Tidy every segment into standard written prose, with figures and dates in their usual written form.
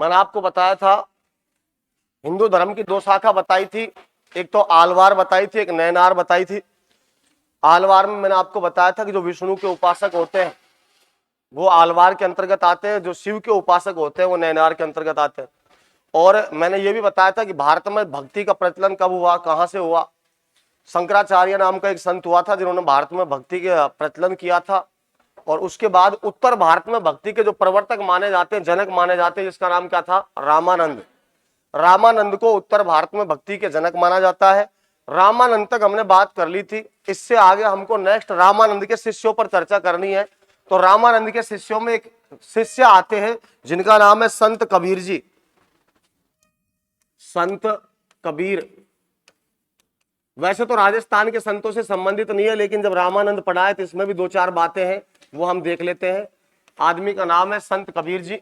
मैंने आपको बताया था हिंदू धर्म की दो शाखा बताई थी, एक तो आलवार बताई थी, एक नैनार बताई थी। आलवार में मैंने आपको बताया था कि जो विष्णु के उपासक होते हैं वो आलवार के अंतर्गत आते हैं, जो शिव के उपासक होते हैं वो नैनार के अंतर्गत आते हैं। और मैंने ये भी बताया था कि भारत में भक्ति का प्रचलन कब हुआ, कहां से हुआ। शंकराचार्य नाम का एक संत हुआ था जिन्होंने भारत में भक्ति का प्रचलन किया था। और उसके बाद उत्तर भारत में भक्ति के जो प्रवर्तक माने जाते हैं, जनक माने जाते हैं, जिसका नाम क्या था, रामानंद। रामानंद को उत्तर भारत में भक्ति के जनक माना जाता है। रामानंद तक हमने बात कर ली थी। इससे आगे हमको नेक्स्ट रामानंद के शिष्यों पर चर्चा करनी है। तो रामानंद के शिष्यों में एक शिष्य आते हैं जिनका नाम है संत कबीर जी। संत कबीर वैसे तो राजस्थान के संतों से संबंधित नहीं है, लेकिन जब रामानंद पढ़ा है तो इसमें भी दो चार बातें हैं, वो हम देख लेते हैं। आदमी का नाम है संत कबीर जी,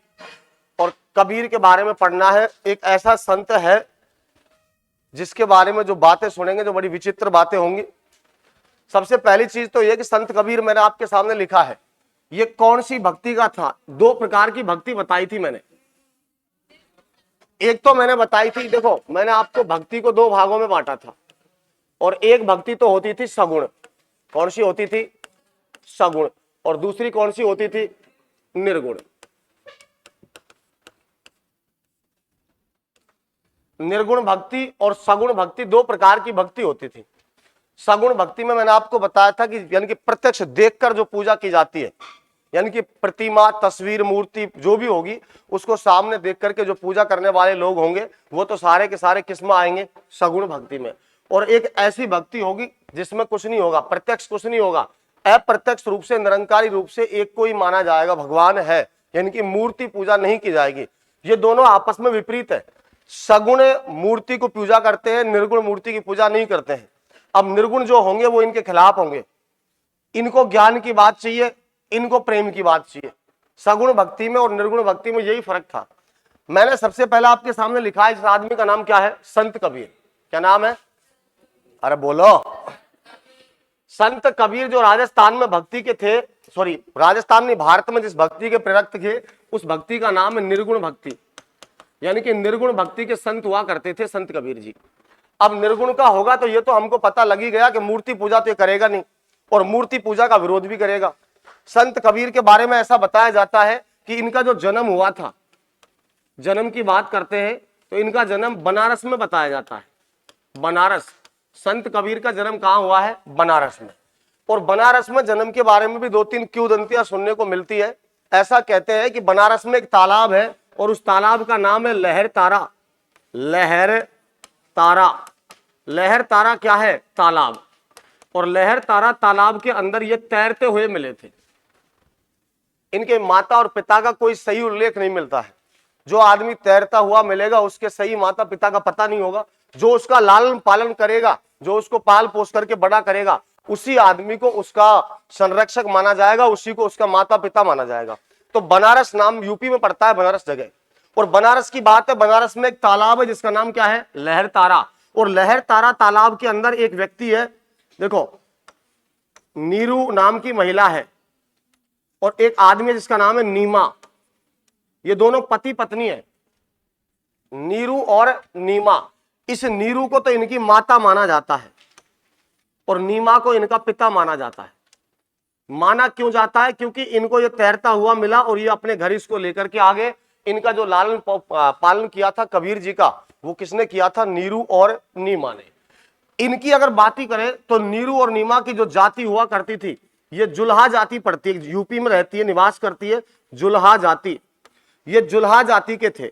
और कबीर के बारे में पढ़ना है। एक ऐसा संत है जिसके बारे में जो बातें सुनेंगे जो बड़ी विचित्र बातें होंगी। सबसे पहली चीज तो यह कि संत कबीर मैंने आपके सामने लिखा है, ये कौन सी भक्ति का था। दो प्रकार की भक्ति बताई थी मैंने। एक तो मैंने बताई थी, देखो मैंने आपको भक्ति को दो भागों में बांटा था, और एक भक्ति तो होती थी सगुण। कौन सी होती थी, सगुण। और दूसरी कौन सी होती थी, निर्गुण। निर्गुण भक्ति और सगुण भक्ति दो प्रकार की भक्ति होती थी। सगुण भक्ति में मैंने आपको बताया था कि यानी कि प्रत्यक्ष देखकर जो पूजा की जाती है, यानी कि प्रतिमा, तस्वीर, मूर्ति जो भी होगी उसको सामने देख करके जो पूजा करने वाले लोग होंगे वो तो सारे के सारे किस्म आएंगे, सगुण भक्ति में। और एक ऐसी भक्ति होगी जिसमें कुछ नहीं होगा, प्रत्यक्ष कुछ नहीं होगा, अप्रत्यक्ष रूप से, निरंकारी रूप से एक को ही माना जाएगा, भगवान है, यानी कि मूर्ति पूजा नहीं की जाएगी। ये दोनों आपस में विपरीत है। सगुण मूर्ति को पूजा करते हैं, निर्गुण मूर्ति की पूजा नहीं करते हैं। अब निर्गुण जो होंगे वो इनके खिलाफ होंगे, इनको ज्ञान की बात चाहिए, इनको प्रेम की बात चाहिए। सगुण भक्ति में और निर्गुण भक्ति में यही फर्क था। मैंने सबसे पहले आपके सामने लिखा है, इस आदमी का नाम क्या है, संत कबीर। क्या नाम है, अरे बोलो। संत कबीर जो राजस्थान में भक्ति के थे, सॉरी राजस्थान नहीं, भारत में जिस भक्ति के प्रेरक थे उस भक्ति का नाम है निर्गुण भक्ति, यानी कि निर्गुण भक्ति के संत हुआ करते थे संत कबीर जी। अब निर्गुण का होगा तो ये तो हमको पता लग ही गया कि मूर्ति पूजा तो ये करेगा नहीं, और मूर्ति पूजा का विरोध भी करेगा। संत कबीर के बारे में ऐसा बताया जाता है कि इनका जो जन्म हुआ था, जन्म की बात करते हैं तो इनका जन्म बनारस में बताया जाता है। बनारस, संत कबीर का जन्म कहां हुआ है, बनारस में। और बनारस में जन्म के बारे में भी दो तीन किंवदंतियां सुनने को मिलती है। ऐसा कहते हैं कि बनारस में एक तालाब है और उस तालाब का नाम है लहर तारा। लहर तारा, लहर तारा क्या है, तालाब। और लहर तारा तालाब के अंदर ये तैरते हुए मिले थे। इनके माता और पिता का कोई सही उल्लेख नहीं मिलता है। जो आदमी तैरता हुआ मिलेगा उसके सही माता पिता का पता नहीं होगा। जो उसका लालन पालन करेगा, जो उसको पाल पोस करके बड़ा करेगा, उसी आदमी को उसका संरक्षक माना जाएगा, उसी को उसका माता पिता माना जाएगा। तो बनारस नाम यूपी में पड़ता है, बनारस जगह। और बनारस की बात है, बनारस में एक तालाब है जिसका नाम क्या है, लहर तारा। और लहर तारा तालाब के अंदर एक व्यक्ति है, देखो नीरू नाम की महिला है और एक आदमी है जिसका नाम है नीमा। ये दोनों पति पत्नी है, नीरू और नीमा। इस नीरू को तो इनकी माता माना जाता है और नीमा को इनका पिता माना जाता है। माना क्यों जाता है, क्योंकि इनको ये तैरता हुआ मिला और ये अपने घर इसको लेकर के आगे। इनका जो लालन पालन किया था कबीर जी का, वो किसने किया था, नीरू और नीमा ने। इनकी अगर बात ही करें तो नीरू और नीमा की जो जाति हुआ करती थी, ये जुल्हा जाति पड़ती है, यूपी में रहती है, निवास करती है, जुल्हा जाति। ये जुल्हा जाति के थे।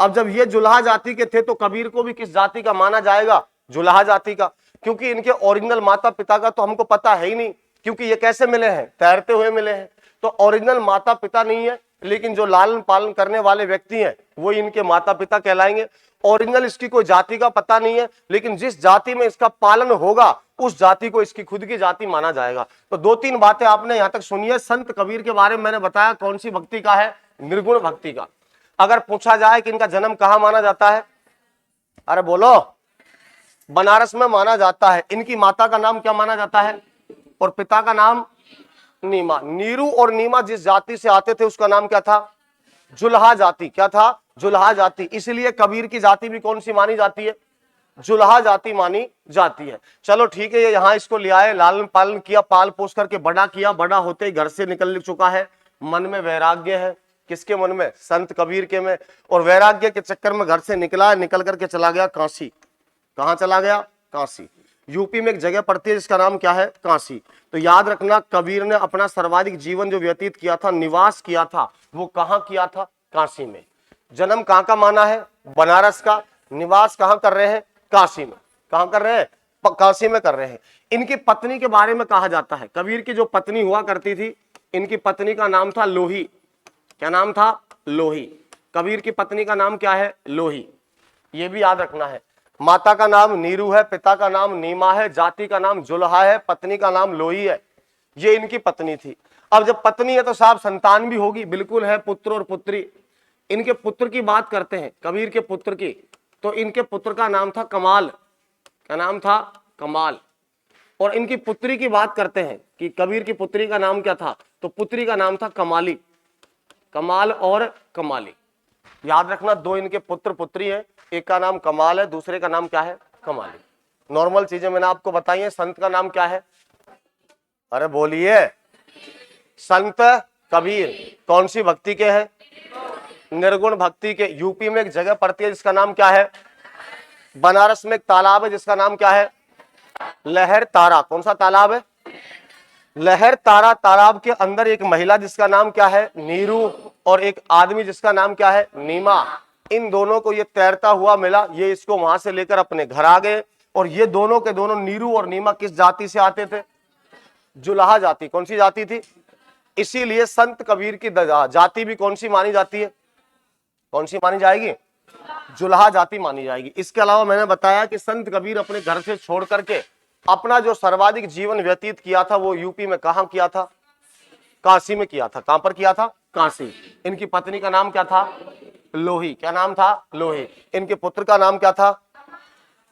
अब जब ये जुल्हा जाति के थे तो कबीर को भी किस जाति का माना जाएगा, जुल्हा जाति का। क्योंकि इनके ओरिजिनल माता पिता का तो हमको पता है ही नहीं, क्योंकि ये कैसे मिले हैं, तैरते हुए मिले हैं। तो ओरिजिनल माता पिता नहीं है, लेकिन जो लालन पालन करने वाले व्यक्ति हैं वो इनके माता पिता कहलाएंगे। ओरिजिनल इसकी कोई जाति का पता नहीं है, लेकिन जिस जाति में इसका पालन होगा उस जाति को इसकी खुद की जाति माना जाएगा। तो दो तीन बातें आपने यहां तक सुनी है। संत कबीर के बारे में मैंने बताया कौन सी भक्ति का है, निर्गुण भक्ति का। अगर पूछा जाए कि इनका जन्म कहां माना जाता है, अरे बोलो, बनारस में माना जाता है। इनकी माता का नाम क्या माना जाता है और पिता का नाम नीमा। नीरू और नीमा जिस जाति से आते थे उसका नाम क्या था, जुल्हा जाति। क्या था, जुल्हा जाति, इसलिए कबीर की जाति भी कौन सी मानी जाती है? जुल्हा जाति मानी जाती है। चलो ठीक है, ये यहाँ इसको ले आए, लालन पालन किया, पाल पोस करके बड़ा किया, बड़ा होते ही घर से निकल चुका है, मन में वैराग्य है। किसके मन में? संत कबीर के में। और वैराग्य के चक्कर में घर से निकला, निकल करके चला गया काशी। कहाँ चला गया? काशी। यूपी में एक जगह पड़ती है जिसका नाम क्या है? काशी। तो याद रखना, कबीर ने अपना सर्वाधिक जीवन जो व्यतीत किया था, निवास किया था, वो कहाँ किया था? काशी में। जन्म कहाँ का माना है? बनारस का। निवास कहाँ कर रहे हैं? काशी में। कहाँ कर रहे हैं? काशी में कर रहे हैं। इनकी पत्नी के बारे में कहा जाता है, कबीर की जो पत्नी हुआ करती थी, इनकी पत्नी का नाम था लोही। क्या नाम था? लोही। कबीर की पत्नी का नाम क्या है? लोही। ये भी याद रखना है। माता का नाम नीरू है, पिता का नाम नीमा है, जाति का नाम जुल्हा है, पत्नी का नाम लोही है। ये इनकी पत्नी थी। अब जब पत्नी है तो साहब संतान भी होगी, बिल्कुल है, पुत्र और पुत्री। इनके पुत्र की बात करते हैं, कबीर के पुत्र की, तो इनके पुत्र का नाम था कमाल। क्या नाम था? कमाल। और इनकी पुत्री की बात करते हैं कि कबीर की पुत्री का नाम क्या था, तो पुत्री का नाम था कमाली। कमाल और कमाली। याद रखना, दो इनके पुत्र पुत्री है, एक का नाम कमाल है, दूसरे का नाम क्या है? कमाली। नॉर्मल चीजें मैंने आपको बताई है। संत का नाम क्या है? अरे बोलिए। संत कबीर कौन सी भक्ति के हैं? निर्गुण भक्ति के। यूपी में एक जगह पड़ती है जिसका नाम क्या है? बनारस में एक तालाब है जिसका नाम क्या है? लहर तारा। कौन सा तालाब है? लहर तारा। तालाब के अंदर एक महिला जिसका नाम क्या है? नीरू, और एक आदमी जिसका नाम क्या है? नीमा। इन दोनों को ये तैरता हुआ मिला, ये इसको वहां से लेकर अपने घर आ गए। और ये दोनों के दोनों, नीरू और नीमा, किस जाति से आते थे? जुल्हा जाति। कौन सी जाति थी? इसीलिए संत कबीर की जाति भी कौन सी मानी जाती है? कौन सी मानी जाएगी? जुल्हा जाति मानी जाएगी। इसके अलावा मैंने बताया कि संत कबीर अपने घर से छोड़ करके अपना जो सर्वाधिक जीवन व्यतीत किया था वो यूपी में कहां किया था? काशी में किया था। कहां पर किया था? काशी। इनकी पत्नी का नाम क्या था? लोही। क्या नाम था? लोही। इनके पुत्र का नाम क्या था?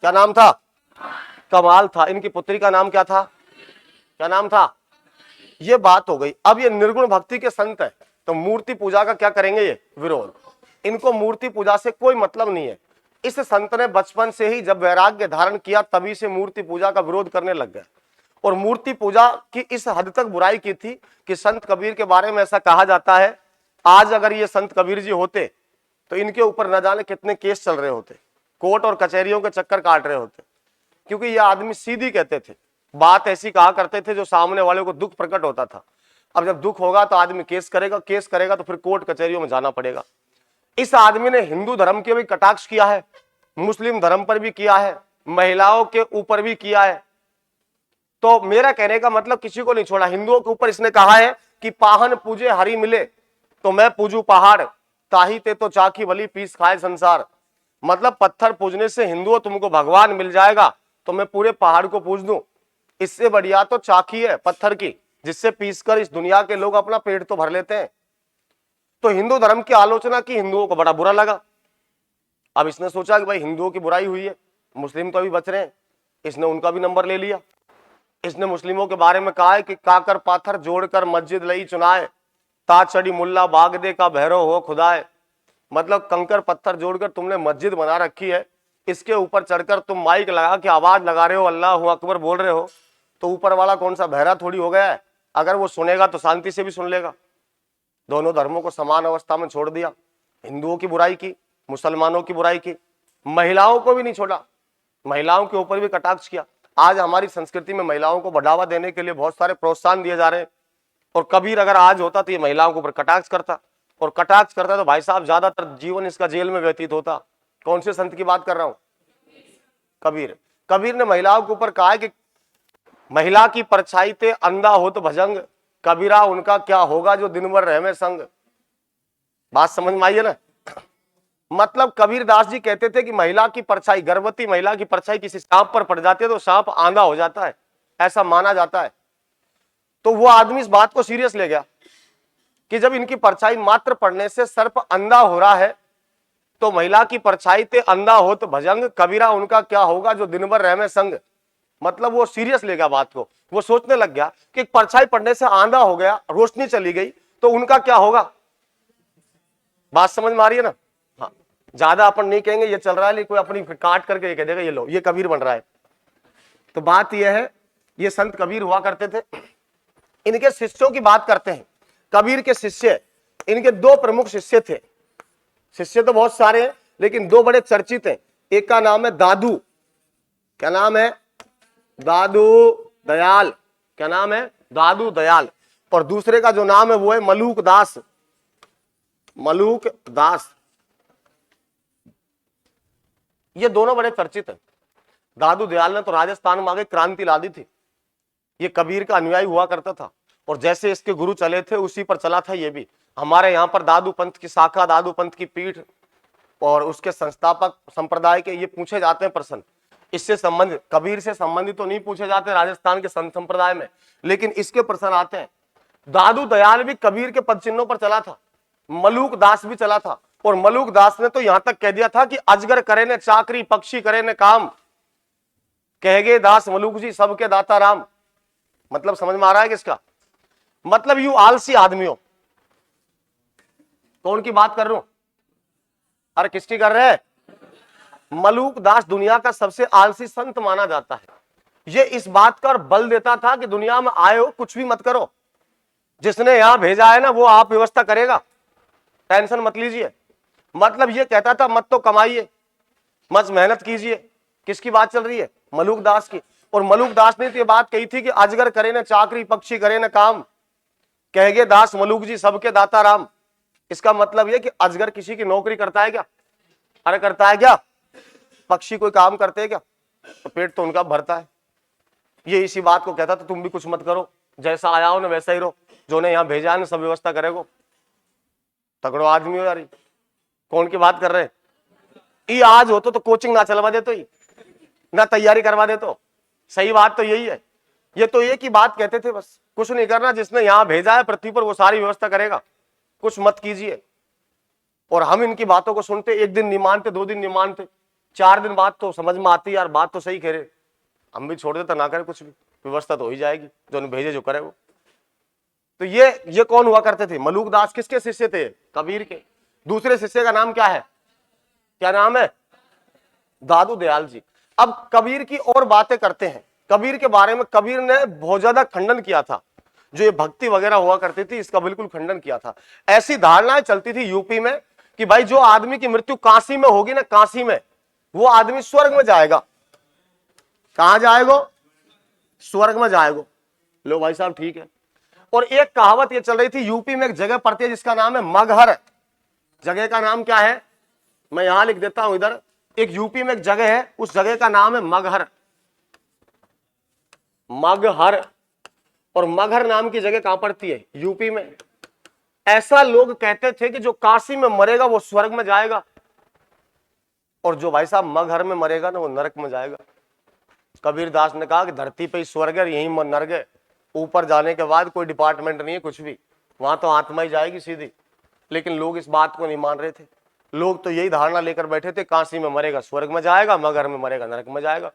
क्या नाम था? कमाल था। इनकी पुत्री का नाम क्या था? क्या नाम था? ये बात हो गई। अब ये निर्गुण भक्ति के संत है, तो मूर्ति पूजा का क्या करेंगे? ये विरोध। इनको मूर्ति पूजा से कोई मतलब नहीं है। इस संत ने बचपन से ही जब वैराग्य धारण किया तभी से मूर्ति पूजा का विरोध करने लग गए, और मूर्ति पूजा की इस हद तक बुराई की थी कि संत कबीर के बारे में ऐसा कहा जाता है, आज अगर ये संत कबीर जी होते तो इनके ऊपर न जाने कितने केस चल रहे होते, कोर्ट और कचहरियों के चक्कर काट रहे होते, क्योंकि ये आदमी सीधी कहते थे, बात ऐसी कहा करते थे जो सामने वाले को दुख प्रकट होता था। अब जब दुख होगा तो आदमी केस करेगा, केस करेगा तो फिर कोर्ट कचहरियों में जाना पड़ेगा। इस आदमी ने हिंदू धर्म के भी कटाक्ष किया है, मुस्लिम धर्म पर भी किया है, महिलाओं के ऊपर भी किया है। तो मेरा कहने का मतलब किसी को नहीं छोड़ा। हिंदुओं के ऊपर इसने कहा है कि पाहन पूजे हरि मिले तो मैं पूजू पहाड़, ताही ते तो चाखी भली पीस खाए संसार। मतलब पत्थर पूजने से हिंदुओं तुमको भगवान मिल जाएगा तो मैं पूरे पहाड़ को पूज दूं, इससे बढ़िया तो चाखी है पत्थर की, जिससे पीसकर इस दुनिया के लोग अपना पेट तो भर लेते हैं। तो हिंदू धर्म की आलोचना की, हिंदुओं को बड़ा बुरा लगा। अब इसने सोचा कि भाई हिंदुओं की बुराई हुई है, मुस्लिम तो अभी बच रहे हैं, इसने उनका भी नंबर ले लिया। इसने मुस्लिमों के बारे में कहा है कि काकर पाथर जोड़कर मस्जिद लई चुनाए, ताचड़ी मुल्ला बागदे का भैरव हो खुदाए। मतलब कंकर पत्थर जोड़कर तुमने मस्जिद बना रखी है, इसके ऊपर चढ़कर तुम माइक लगा के आवाज लगा रहे हो, अल्लाह अकबर बोल रहे हो, तो ऊपर वाला कौन सा बहरा थोड़ी हो गया है? अगर वो सुनेगा तो शांति से भी सुन लेगा। दोनों धर्मों को समान अवस्था में छोड़ दिया, हिंदुओं की बुराई की, मुसलमानों की बुराई की, महिलाओं को भी नहीं छोड़ा, महिलाओं के ऊपर भी कटाक्ष किया। आज हमारी संस्कृति में महिलाओं को बढ़ावा देने के लिए बहुत सारे प्रोत्साहन दिए जा रहे हैं, और कबीर अगर आज होता तो ये महिलाओं के ऊपर कटाक्ष करता, और कटाक्ष करता तो भाई साहब ज्यादातर जीवन इसका जेल में व्यतीत होता। कौन से संत की बात कर रहा हूं? कबीर। कबीर ने महिलाओं के ऊपर कहा है कि महिला की परछाई ते अंधा हो तो भजंग, कबीरा उनका क्या होगा जो दिन भर रहे में संग। बात समझ में आई है ना? मतलब कबीरदास जी कहते थे कि महिला की परछाई, गर्भवती महिला की परछाई किसी सांप पर पड़ जाती है तो सांप आंधा हो जाता है, ऐसा माना जाता है। तो वो आदमी इस बात को सीरियस ले गया कि जब इनकी परछाई मात्र पड़ने से सर्प अंधा हो रहा है, तो महिला की परछाई ते अंधा हो तो भजंग, कबीरा उनका क्या होगा जो दिन भर रह में संग। मतलब वो सीरियस ले गया बात को, वो सोचने लग गया कि परछाई पड़ने से आंधा हो गया, रोशनी चली गई, तो उनका क्या होगा। बात समझ में आ रही है ना? हाँ। ज्यादा अपन नहीं कहेंगे ये चल रहा है, लेकिन कोई अपनी काट करके ये कह देगा ये लो ये कबीर बन रहा है। तो बात यह है, ये संत कबीर हुआ करते थे। इनके शिष्यों की बात करते हैं। कबीर के शिष्य, इनके दो प्रमुख शिष्य थे। शिष्य तो बहुत सारे हैं लेकिन दो बड़े चर्चित हैं। एक का नाम है दादू, क्या नाम है? दादू दयाल। क्या नाम है? दादू दयाल। और दूसरे का जो नाम है वो है मलूक दास। मलूक दास, ये दोनों बड़े चर्चित हैं। दादू दयाल ने तो राजस्थान में आगे क्रांति ला दी थी। ये कबीर का अनुयायी हुआ करता था और जैसे इसके गुरु चले थे उसी पर चला था ये भी। हमारे यहाँ पर दादू पंथ की शाखा, दादू पंथ की पीठ और उसके संस्थापक संप्रदाय के ये पूछे जाते हैं प्रश्न। इससे संबंधित, कबीर से संबंधित तो नहीं पूछे जाते राजस्थान के संत संप्रदाय में, लेकिन इसके प्रश्न आते हैं। दादू दयाल भी कबीर के पद चिन्हों पर चला था, मलूक दास भी चला था। और मलूक दास ने तो यहां तक कह दिया था कि अजगर करे ने चाकरी, पक्षी करे ने काम, कहेगे दास मलूक जी सबके दाता राम। मतलब समझ में आ रहा है किसका? मतलब यू आलसी आदमियों। कौन की बात कर रहा हूं? अरे किसकी कर रहे हैं? मलूक दास दुनिया का सबसे आलसी संत माना जाता है। ये इस बात का बल देता था कि दुनिया में आए हो कुछ भी मत करो, जिसने यहां भेजा है ना वो आप व्यवस्था करेगा, टेंशन मत लीजिए। मतलब ये कहता था मत तो कमाइए, मत मेहनत कीजिए। किसकी बात चल रही है? मलूक दास की। और मलूक दास ने तो ये बात कही थी कि अजगर करे न चाकरी, पक्षी करे न काम, कहेगे दास मलूक जी सबके दाता राम। इसका मतलब ये कि अजगर किसी की नौकरी करता है क्या? अरे करता है क्या? पक्षी कोई काम करते हैं क्या? तो पेट तो उनका भरता है। ये इसी बात को कहता था तुम भी कुछ मत करो, जैसा आया हो ना वैसा ही रहो, जो ने यहां भेजा है ना सब व्यवस्था करेगो। तगड़ो आदमी हो यार। कौन की बात कर रहे हैं? ये आज हो तो कोचिंग ना चलवा दे, तो ही ना तैयारी करवा दे। तो सही बात तो यही है। ये तो एक ही बात कहते थे, बस कुछ नहीं करना, जिसने यहां भेजा है पृथ्वी पर वो सारी व्यवस्था करेगा, कुछ मत कीजिए। और हम इनकी बातों को सुनते, एक दिन नहीं मानते, 2 दिन नहीं मानते, 4 दिन बाद तो समझ में आती यार बात तो सही कह रहे, हम भी छोड़ देते ना करें कुछ भी, व्यवस्था तो हो ही जाएगी, जो भेजे जो करे वो। तो ये कौन हुआ करते थे? मलूक दास किसके शिष्य थे? कबीर के। दूसरे शिष्य का नाम क्या है? क्या नाम है? दादू दयाल जी। अब कबीर की और बातें करते हैं। कबीर के बारे में कबीर ने बहुत ज्यादा खंडन किया था। जो ये भक्ति वगैरह हुआ करती थी इसका बिल्कुल खंडन किया था। ऐसी धारणाएं चलती थी यूपी में कि भाई जो आदमी की मृत्यु काशी में होगी ना, काशी में, वो आदमी स्वर्ग में जाएगा। कहां जाएगो? स्वर्ग में जाएगो। लो भाई साहब ठीक है। और एक कहावत ये चल रही थी यूपी में, एक जगह पड़ती है जिसका नाम है मगहर। जगह का नाम क्या है? मैं यहां लिख देता हूं इधर। एक यूपी में एक जगह है, उस जगह का नाम है मगहर। मगहर। और मगहर नाम की जगह कहां पड़ती है? यूपी में। ऐसा लोग कहते थे कि जो काशी में मरेगा वो स्वर्ग में जाएगा, और जो भाई साहब मगहर में मरेगा ना वो नरक में जाएगा। कबीर दास ने कहा कि धरती पे ही स्वर्ग है, यही नरक है, ऊपर जाने के बाद कोई डिपार्टमेंट नहीं है कुछ भी, वहां तो आत्मा ही जाएगी सीधी। लेकिन लोग इस बात को नहीं मान रहे थे। लोग तो यही धारणा लेकर बैठे थे काशी में मरेगा स्वर्ग में जाएगा, मगहर में मरेगा नरक में जाएगा।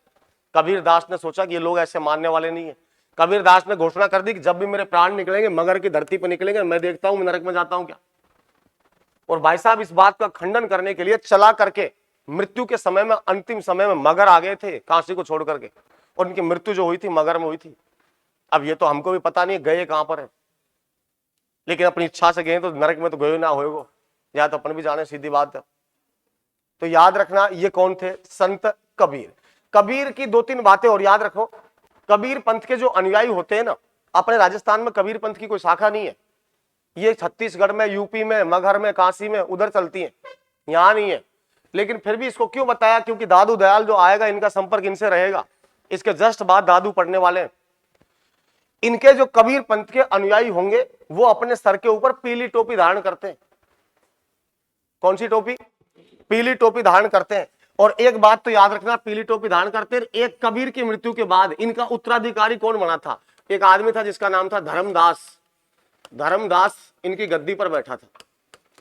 कबीर दास ने सोचा कि ये लोग ऐसे मानने वाले नहीं है। कबीर दास ने घोषणा कर दी कि जब भी मेरे प्राण निकलेंगे मगहर की धरती पर निकलेंगे, मैं देखता हूं मैं नरक में जाता हूं क्या। और भाई साहब इस बात का खंडन करने के लिए चला करके मृत्यु के समय में, अंतिम समय में मगहर आ गए थे काशी को छोड़ करके, और उनकी मृत्यु जो हुई थी मगहर में हुई थी। अब ये तो हमको भी पता नहीं गए कहां पर है, लेकिन अपनी इच्छा से गए तो नरक में तो गए ना होएगो, या तो अपन भी जाने, सीधी बात है। तो याद रखना ये कौन थे? संत कबीर। कबीर की 2-3 बातें और याद रखो। कबीर पंथ के जो अनुयायी होते हैं ना, अपने राजस्थान में कबीर पंथ की कोई शाखा नहीं है। ये छत्तीसगढ़ में, यूपी में, मगहर में, काशी में, उधर चलती है, यहां नहीं है। लेकिन फिर भी इसको क्यों बताया? क्योंकि दादू दयाल जो आएगा इनका संपर्क इनसे रहेगा। इसके जस्ट बाद दादू पढ़ने वाले। इनके जो कबीर पंथ के अनुयायी होंगे वो अपने सर के ऊपर पीली टोपी धारण करते हैं। कौन सी टोपी? पीली टोपी धारण करते हैं। और एक बात तो याद रखना, पीली टोपी धारण करते हैं। एक कबीर की मृत्यु के बाद इनका उत्तराधिकारी कौन बना था? एक आदमी था जिसका नाम था धर्मदास। धर्मदास इनकी गद्दी पर बैठा था।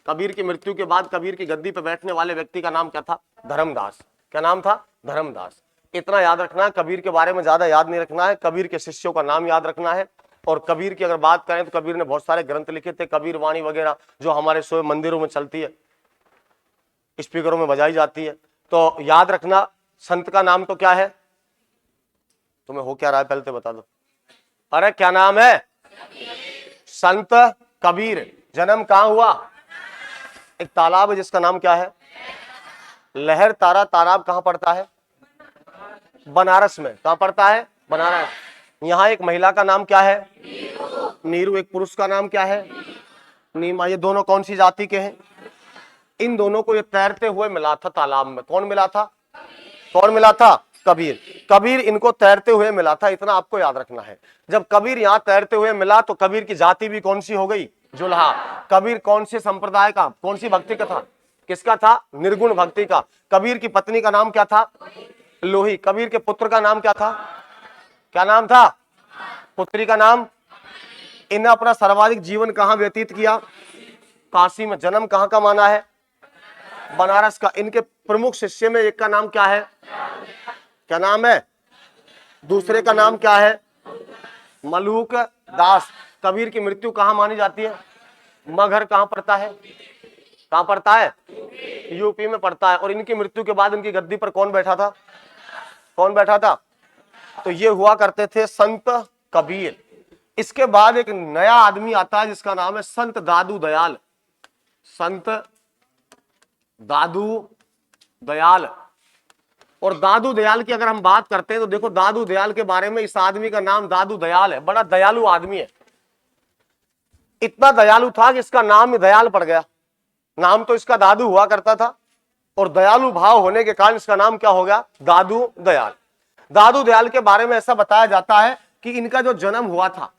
कबीर की मृत्यु के बाद कबीर की गद्दी पर बैठने वाले व्यक्ति का नाम क्या था? धर्मदास। क्या नाम था? धर्मदास। इतना याद रखना है। कबीर के बारे में ज्यादा याद नहीं रखना है, कबीर के शिष्यों का नाम याद रखना है। और कबीर की अगर बात करें तो कबीर ने बहुत सारे ग्रंथ लिखे थे, कबीर वाणी वगैरह, जो हमारे स्वयं मंदिरों में चलती है। स्पीकरों में बजाई जाती है। तो याद रखना, संत का नाम तो क्या है? तुम्हें हो क्या रहा है पहले तो बता दो। अरे क्या नाम है? संत कबीर। जन्म कहां हुआ? एक तालाब है जिसका नाम क्या है? लहर तारा तालाब कहां पड़ता है? बनारस में। कहां पड़ता है? बनारस। यहां एक महिला का नाम क्या है? नीरू। एक पुरुष का नाम क्या है? नीमा। ये दोनों कौन सी जाति के हैं? इन दोनों को ये तैरते हुए मिला था तालाब में। कौन मिला था? कौन मिला था? कबीर। कबीर इनको तैरते हुए मिला था, इतना आपको याद रखना है। जब कबीर यहां तैरते हुए मिला तो कबीर की जाति भी कौन सी हो गई? जुल्हा। कबीर कौन से संप्रदाय का, कौन सी भक्ति का था? किसका था? निर्गुण भक्ति का। कबीर की पत्नी का नाम क्या था? लोही। कबीर के पुत्र का नाम क्या था? क्या नाम था? पुत्री का नाम? इन्हें अपना सर्वाधिक जीवन कहां व्यतीत किया? काशी में। जन्म कहां का माना है? बनारस का। इनके प्रमुख शिष्य में एक का नाम क्या है? क्या नाम है? दूसरे का नाम क्या है? मलूक दास। कबीर की मृत्यु कहां मानी जाती है? मगहर कहां पड़ता है? कहां पड़ता है? यूपी में पड़ता है। और इनकी मृत्यु के बाद इनकी गद्दी पर कौन बैठा था? कौन बैठा था? तो ये हुआ करते थे संत कबीर। इसके बाद एक नया आदमी आता है जिसका नाम है संत दादू दयाल। संत दादू दयाल। और दादू दयाल की अगर हम बात करते हैं तो देखो, दादू दयाल के बारे में, इस आदमी का नाम दादू दयाल है। बड़ा दयालु आदमी है। इतना दयालु था कि इसका नाम ही दयाल पड़ गया। नाम तो इसका दादू हुआ करता था और दयालु भाव होने के कारण इसका नाम क्या हो गया? दादू दयाल। दादू दयाल के बारे में ऐसा बताया जाता है कि इनका जो जन्म हुआ था,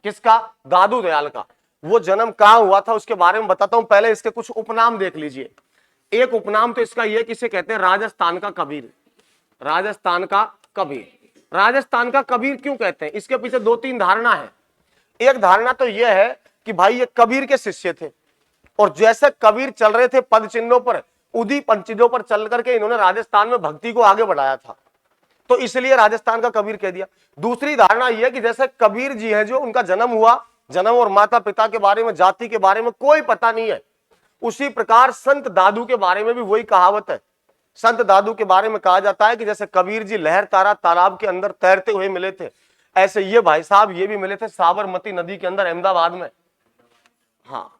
किसका? दादू दयाल का। वो जन्म कहां हुआ था उसके बारे में बताता हूं। पहले इसके कुछ उपनाम देख लीजिए। एक उपनाम तो इसका यह कि इसे कहते हैं राजस्थान का कबीर। राजस्थान का कबीर। राजस्थान का कबीर क्यों कहते हैं? इसके पीछे दो तीन धारणा है। एक धारणा तो यह है कि भाई ये कबीर के शिष्य थे और जैसे कबीर चल रहे थे पद चिन्हों पर, उदी पद चिन्हों पर चल करके इन्होंने राजस्थान में भक्ति को आगे बढ़ाया था, तो इसलिए राजस्थान का कबीर कह दिया। दूसरी धारणा यह है कि जैसे कबीर जी है, जो उनका जन्म हुआ, जन्म और माता पिता के बारे में, जाति के बारे में कोई पता नहीं है, उसी प्रकार संत दादू के बारे में भी वही कहावत है। संत दादू के बारे में कहा जाता है कि जैसे कबीर जी लहर तारा तालाब के अंदर तैरते हुए मिले थे, ऐसे ये भाई साहब ये भी मिले थे साबरमती नदी के अंदर अहमदाबाद में। हाँ,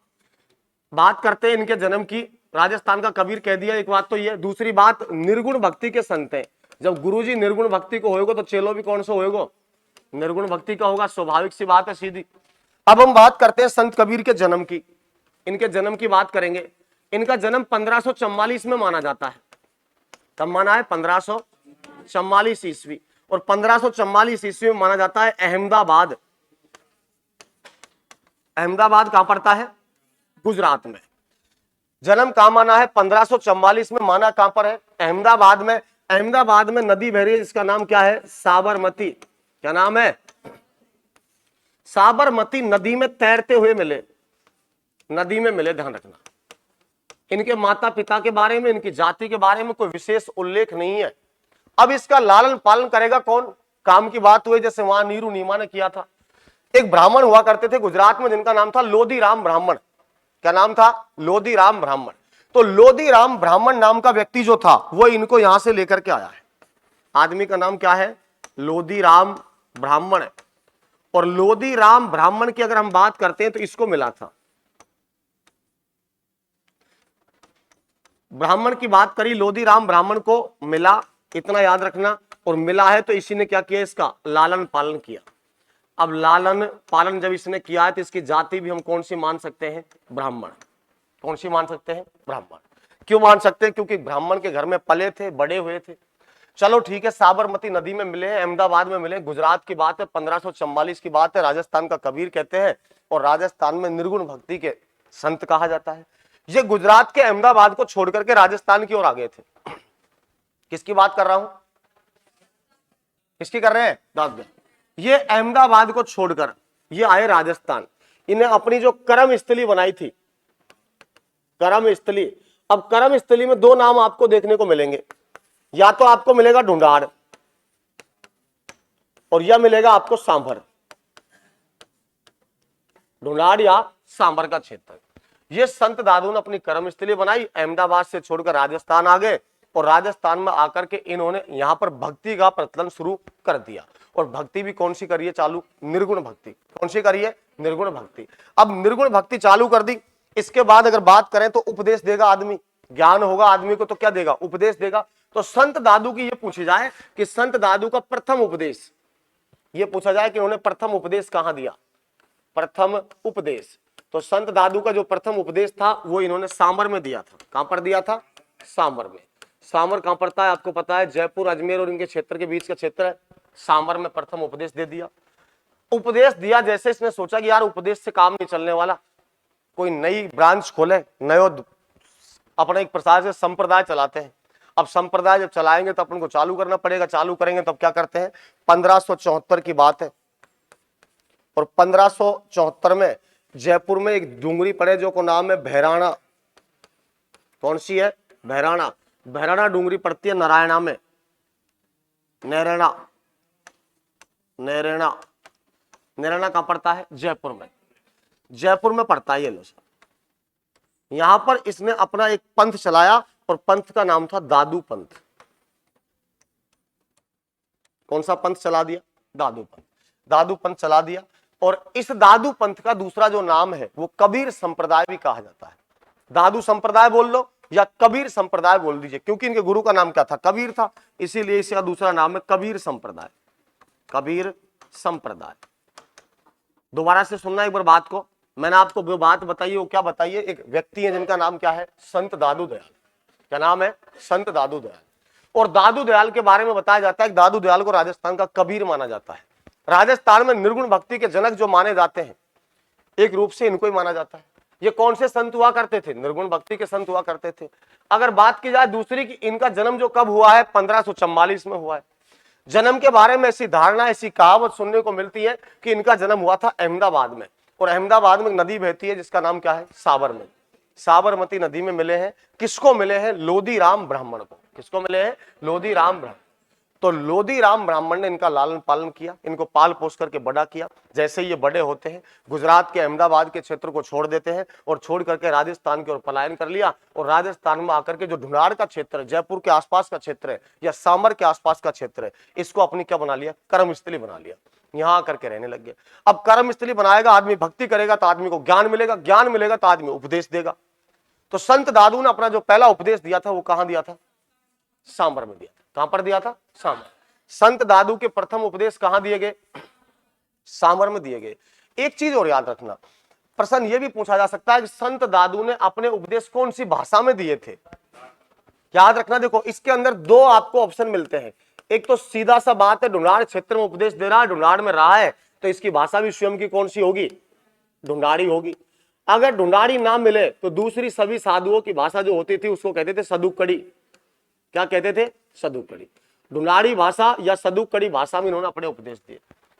बात करते हैं इनके जन्म की। राजस्थान का कबीर कह दिया, एक बात तो ये। दूसरी बात, निर्गुण भक्ति के संत हैं। जब गुरुजी निर्गुण भक्ति को होएगो तो चेलो भी कौन सा होएगो? निर्गुण भक्ति का होगा। स्वाभाविक सी बात है, सीधी। अब हम बात करते हैं संत कबीर के जन्म की। इनके जन्म की बात करेंगे। इनका जन्म 1544 में माना जाता है। कब माना है? 1544 ईस्वी। और 1544 ईस्वी में माना जाता है अहमदाबाद। अहमदाबाद कहां पड़ता है? गुजरात में। जन्म कहां माना है? 1544 में। माना कहां पर है? अहमदाबाद में। अहमदाबाद में नदी बह रही है जिसका नाम क्या है? साबरमती। क्या नाम है? साबरमती नदी में तैरते हुए मिले। नदी में मिले, ध्यान रखना। इनके माता पिता के बारे में, इनकी जाति के बारे में कोई विशेष उल्लेख नहीं है। अब इसका लालन पालन करेगा कौन? काम की बात हुई जैसे वहां नीरू नीमा ने किया था। एक ब्राह्मण हुआ करते थे गुजरात में जिनका नाम था लोधी राम ब्राह्मण। क्या नाम था? लोधी राम ब्राह्मण। तो लोधी राम ब्राह्मण नाम का व्यक्ति जो था वो इनको यहां से लेकर के आया है। आदमी का नाम क्या है? लोधी राम ब्राह्मण। और लोधी राम ब्राह्मण की अगर हम बात करते हैं तो इसको मिला था। ब्राह्मण की बात करी, लोधी राम ब्राह्मण को मिला, इतना याद रखना। और मिला है तो इसी ने क्या किया? इसका लालन पालन किया। अब लालन पालन जब इसने किया है तो इसकी जाति भी हम कौन सी मान सकते हैं? ब्राह्मण। कौन सी मान सकते हैं? ब्राह्मण। क्यों मान सकते हैं? क्योंकि ब्राह्मण के घर में पले थे, बड़े हुए थे। चलो ठीक है, साबरमती नदी में मिले, अहमदाबाद में मिले, गुजरात की बात है, 1544 की बात है, राजस्थान का कबीर कहते हैं और राजस्थान में निर्गुण भक्ति के संत कहा जाता है। ये गुजरात के अहमदाबाद को छोड़ करके राजस्थान की ओर आ गए थे। किसकी बात कर रहा हूं? किसकी कर रहे हैं? ये अहमदाबाद को छोड़कर ये आए राजस्थान। इन्हें अपनी जो कर्म स्थली बनाई थी, कर्म स्थली। अब कर्म स्थली में दो नाम आपको देखने को मिलेंगे। या तो आपको मिलेगा ढूंढाड़ और या मिलेगा आपको सांभर। ढूंढाड़ या सांभर का क्षेत्र। ये संत दादू ने अपनी कर्मस्थली बनाई, अहमदाबाद से छोड़कर राजस्थान आ गए और राजस्थान में आकर के इन्होंने यहाँ पर भक्ति का प्रचलन शुरू कर दिया। और भक्ति भी कौन सी करिए चालू? निर्गुण भक्ति। कौन सी करिए? निर्गुण भक्ति। अब निर्गुण भक्ति चालू कर दी। इसके बाद अगर बात करें तो उपदेश देगा आदमी, ज्ञान होगा आदमी को तो क्या देगा? उपदेश देगा। तो संत दादू की ये पूछी जाए कि संत दादू का प्रथम उपदेश, ये पूछा जाए कि उन्होंने प्रथम उपदेश कहां दिया? प्रथम उपदेश तो संत दादू का जो प्रथम उपदेश था वो इन्होंने सांबर में दिया था। कहां पर दिया था? सांबर में। सांबर कहां पड़ता है आपको पता है? जयपुर, अजमेर और इनके क्षेत्र के बीच का क्षेत्र है। सांबर में प्रथम उपदेश दे दिया। उपदेश दिया जैसे इसने सोचा कि यार उपदेश से काम नहीं चलने वाला, कोई नई ब्रांच खोले, नयो अपना एक प्रसार से संप्रदाय चलाते हैं। अब संप्रदाय जब चलाएंगे तो अपन को चालू करना पड़ेगा। चालू करेंगे तब क्या करते हैं? 1574 की बात है और 1574 में जयपुर में एक डूंगरी पड़े जो को नाम है भैराणा। कौन सी है? भैराणा। भैराणा डूंगरी पड़ती है नारायणा में। नैरेणा, नैरेणा, नैरेणा कहां पड़ता है? जयपुर में। जयपुर में पड़ता है ये लो। यहां पर इसने अपना एक पंथ चलाया और पंथ का नाम था दादू पंथ। कौन सा पंथ चला दिया? दादू पंथ। दादू पंथ चला दिया और इस दादू पंथ का दूसरा जो नाम है वो कबीर संप्रदाय भी कहा जाता है। दादू संप्रदाय बोल लो या कबीर संप्रदाय बोल दीजिए, क्योंकि इनके गुरु का नाम क्या था? कबीर था, इसीलिए इसका दूसरा नाम है कबीर संप्रदाय। कबीर संप्रदाय। दोबारा से सुनना एक बार बात को। मैंने आपको जो बात बताई वो क्या बताइए? एक व्यक्ति है जिनका नाम क्या है? संत दादू दयाल। क्या नाम है? संत दादू दयाल। और दादू दयाल के बारे में बताया जाता है कि दादू दयाल को राजस्थान का कबीर माना जाता है। राजस्थान में निर्गुण भक्ति के जनक जो माने जाते हैं एक रूप से इनको ही माना जाता है। ये कौन से संत हुआ करते थे? निर्गुण भक्ति के संत हुआ करते थे। अगर बात की जाए दूसरी कि इनका जन्म जो कब हुआ है? 1544 में हुआ है। जन्म के बारे में ऐसी धारणा, ऐसी कहावत सुनने को मिलती है कि इनका जन्म हुआ था अहमदाबाद में। और अहमदाबाद में एक नदी बहती है जिसका नाम क्या है? साबरमती। साबरमती नदी में मिले हैं। किसको मिले हैं? लोधी राम ब्राह्मण को। किसको मिले हैं? लोधी राम ब्राह्मण। तो लोधी राम ब्राह्मण ने इनका लालन पालन किया, इनको पाल पोस करके बड़ा किया। जैसे ही ये बड़े होते हैं गुजरात के अहमदाबाद के क्षेत्र को छोड़ देते हैं और छोड़ करके राजस्थान की ओर पलायन कर लिया। और राजस्थान में आकर के जो ढूंढाड़ का क्षेत्र है, जयपुर के आसपास का क्षेत्र है या सामर के आसपास का क्षेत्र है, इसको अपनी क्या बना लिया? कर्मस्थली बना लिया। यहां आकर के रहने लग गए। अब कर्मस्थली बनाएगा आदमी, भक्ति करेगा तो आदमी को ज्ञान मिलेगा, ज्ञान मिलेगा तो आदमी उपदेश देगा। तो संत दादू ने अपना जो पहला उपदेश दिया था वो कहां दिया था? सांबर में दिया था। कहां पर दिया था? सांबर। संत दादू के प्रथम उपदेश कहां दिए गए? सांबर में दिए गए। एक चीज और याद रखना, प्रश्न यह भी पूछा जा सकता है कि संत दादू ने अपने उपदेश कौन सी भाषा में दिए थे? याद रखना, देखो इसके अंदर दो आपको ऑप्शन मिलते हैं। एक तो सीधा सा बात है ढूंढाड़ क्षेत्र में उपदेश दे रहा है, ढूंढाड़ में रहा है, तो इसकी भाषा भी स्वयं की कौन सी होगी? ढूंढाड़ी होगी। अगर ढूंढाड़ी ना मिले तो दूसरी सभी साधुओं की भाषा जो होती थी उसको कहते थे सदुकड़ी। क्या कहते थे? सदुकड़ी। ढूंढाड़ी भाषा या सदुकड़ी भाषा में इन्होंने अपने उपदेश दिए।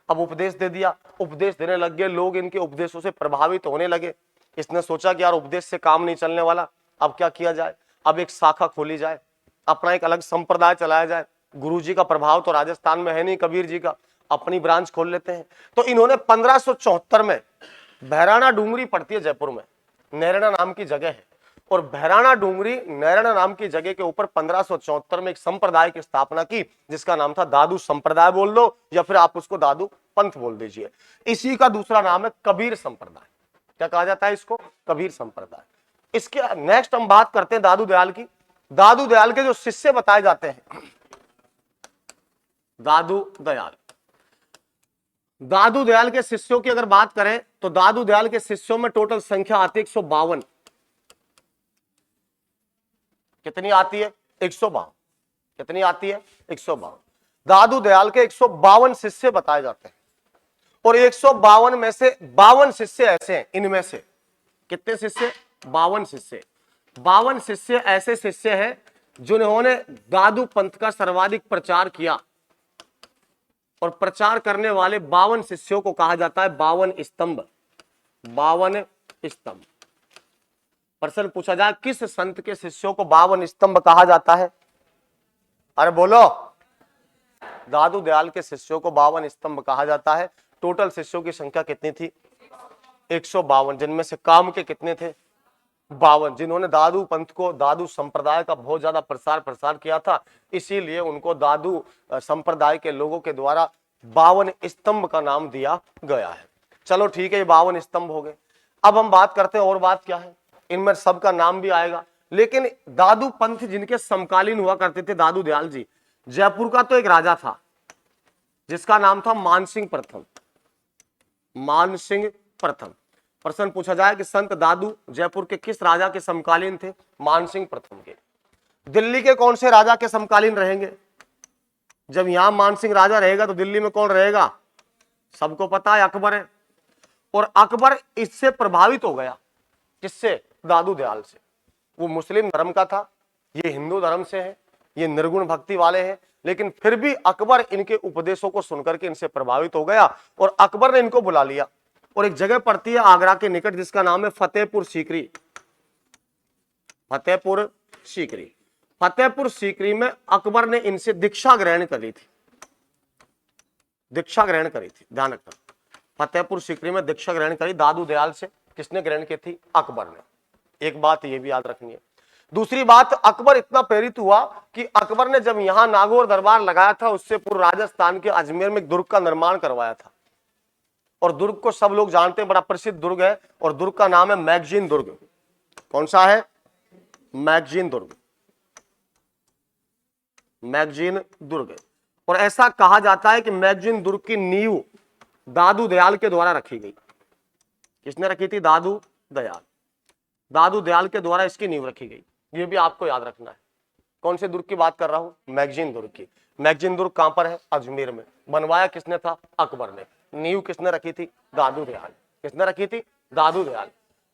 अब उपदेश दे दिया, उपदेश देने लग गए, लोग इनके उपदेशों से प्रभावित होने लगे। इसने सोचा कि यार उपदेश से काम नहीं चलने वाला, अब क्या किया जाए? अब एक शाखा खोली जाए, अपना एक अलग संप्रदाय चलाया जाए। गुरुजी का प्रभाव तो राजस्थान में है नहीं, कबीर जी का, अपनी ब्रांच खोल लेते हैं। तो इन्होंने 1574 में, भैराणा डूंगरी पड़ती है जयपुर में, नैरेणा नाम की जगह है, और भैराणा डूंगरी नैरेणा नाम की जगह के ऊपर 1574 में एक संप्रदाय की स्थापना की जिसका नाम था दादू संप्रदाय बोल दो या फिर आप उसको दादू पंथ बोल दीजिए। इसी का दूसरा नाम है कबीर संप्रदाय। क्या कहा जाता है इसको? कबीर संप्रदाय। इसके नेक्स्ट हम बात करते हैं दादू दयाल की। दादू दयाल के जो शिष्य बताए जाते हैं, दादू दयाल, दादू दयाल के शिष्यों की अगर बात करें तो दादू दयाल के शिष्यों में टोटल संख्या आती है 152। कितनी आती है? 152। कितनी आती है? 152। दादू दयाल के 152 शिष्य बताए जाते हैं और 152 में से 52 शिष्य ऐसे हैं, इनमें से कितने शिष्य? 52 शिष्य। 52 शिष्य ऐसे शिष्य हैं जिन्होंने दादू पंथ का सर्वाधिक प्रचार किया और प्रचार करने वाले 52 शिष्यों को कहा जाता है 52 स्तंभ। 52 स्तंभ। प्रश्न पूछा जाए किस संत के शिष्यों को 52 स्तंभ कहा जाता है? अरे बोलो। दादू दयाल के शिष्यों को 52 स्तंभ कहा जाता है। टोटल शिष्यों की संख्या कितनी थी? 152, जिनमें से काम के कितने थे? 52, जिन्होंने दादू पंथ को, दादू संप्रदाय का बहुत ज्यादा प्रसार किया था, इसीलिए उनको दादू संप्रदाय के लोगों के द्वारा 52 स्तंभ का नाम दिया गया है। चलो ठीक है, ये 52 स्तंभ हो गए। अब हम बात करते हैं और बात क्या है, इनमें सबका नाम भी आएगा, लेकिन दादू पंथ जिनके समकालीन हुआ करते थे, दादू दयाल जी, जयपुर का तो एक राजा था जिसका नाम था मानसिंह प्रथम। मानसिंह प्रथम। प्रश्न पूछा जाए कि संत दादू जयपुर के किस राजा के समकालीन थे? मानसिंह प्रथम के। दिल्ली के कौन से राजा के समकालीन रहेंगे? जब यहां मानसिंह राजा रहेगा तो दिल्ली में कौन रहेगा? सबको पता है, अकबर है। और अकबर इससे प्रभावित हो गया, किससे? दादू दयाल से। वो मुस्लिम धर्म का था, ये हिंदू धर्म से है, ये निर्गुण भक्ति वाले हैं, लेकिन फिर भी अकबर इनके उपदेशों को सुनकर के इनसे प्रभावित हो गया और अकबर ने इनको बुला लिया। और एक जगह पड़ती है आगरा के निकट जिसका नाम है फतेहपुर सीकरी। फतेहपुर सीकरी। फतेहपुर सीकरी में अकबर ने इनसे दीक्षा ग्रहण करी थी। दीक्षा ग्रहण करी थी, ध्यान रखना। फतेहपुर सीकरी में दीक्षा ग्रहण करी दादू दयाल से। किसने ग्रहण की थी? अकबर ने। एक बात ये भी याद रखनी है। दूसरी बात, अकबर इतना प्रेरित हुआ कि अकबर ने जब यहां नागौर दरबार लगाया था, उससे पूर्व राजस्थान के अजमेर में एक दुर्ग का निर्माण करवाया था। और दुर्ग को सब लोग जानते हैं, बड़ा प्रसिद्ध दुर्ग है, और दुर्ग का नाम है मैगजीन दुर्ग। कौन सा है? मैगजीन दुर्ग। मैगजीन दुर्ग। और ऐसा कहा जाता है कि मैगजीन दुर्ग की नींव दादू दयाल के द्वारा रखी गई। किसने रखी थी? दादू दयाल। दादू दयाल के द्वारा इसकी नींव रखी गई, ये भी आपको याद रखना है। कौन से दुर्ग की बात कर रहा हूं? मैगजीन दुर्ग की। मैगजीन दुर्ग कहां पर है? अजमेर में। बनवाया किसने था? अकबर ने। नींव किसने रखी थी? दादू दयाल। किसने रखी थी? दादू दयाल।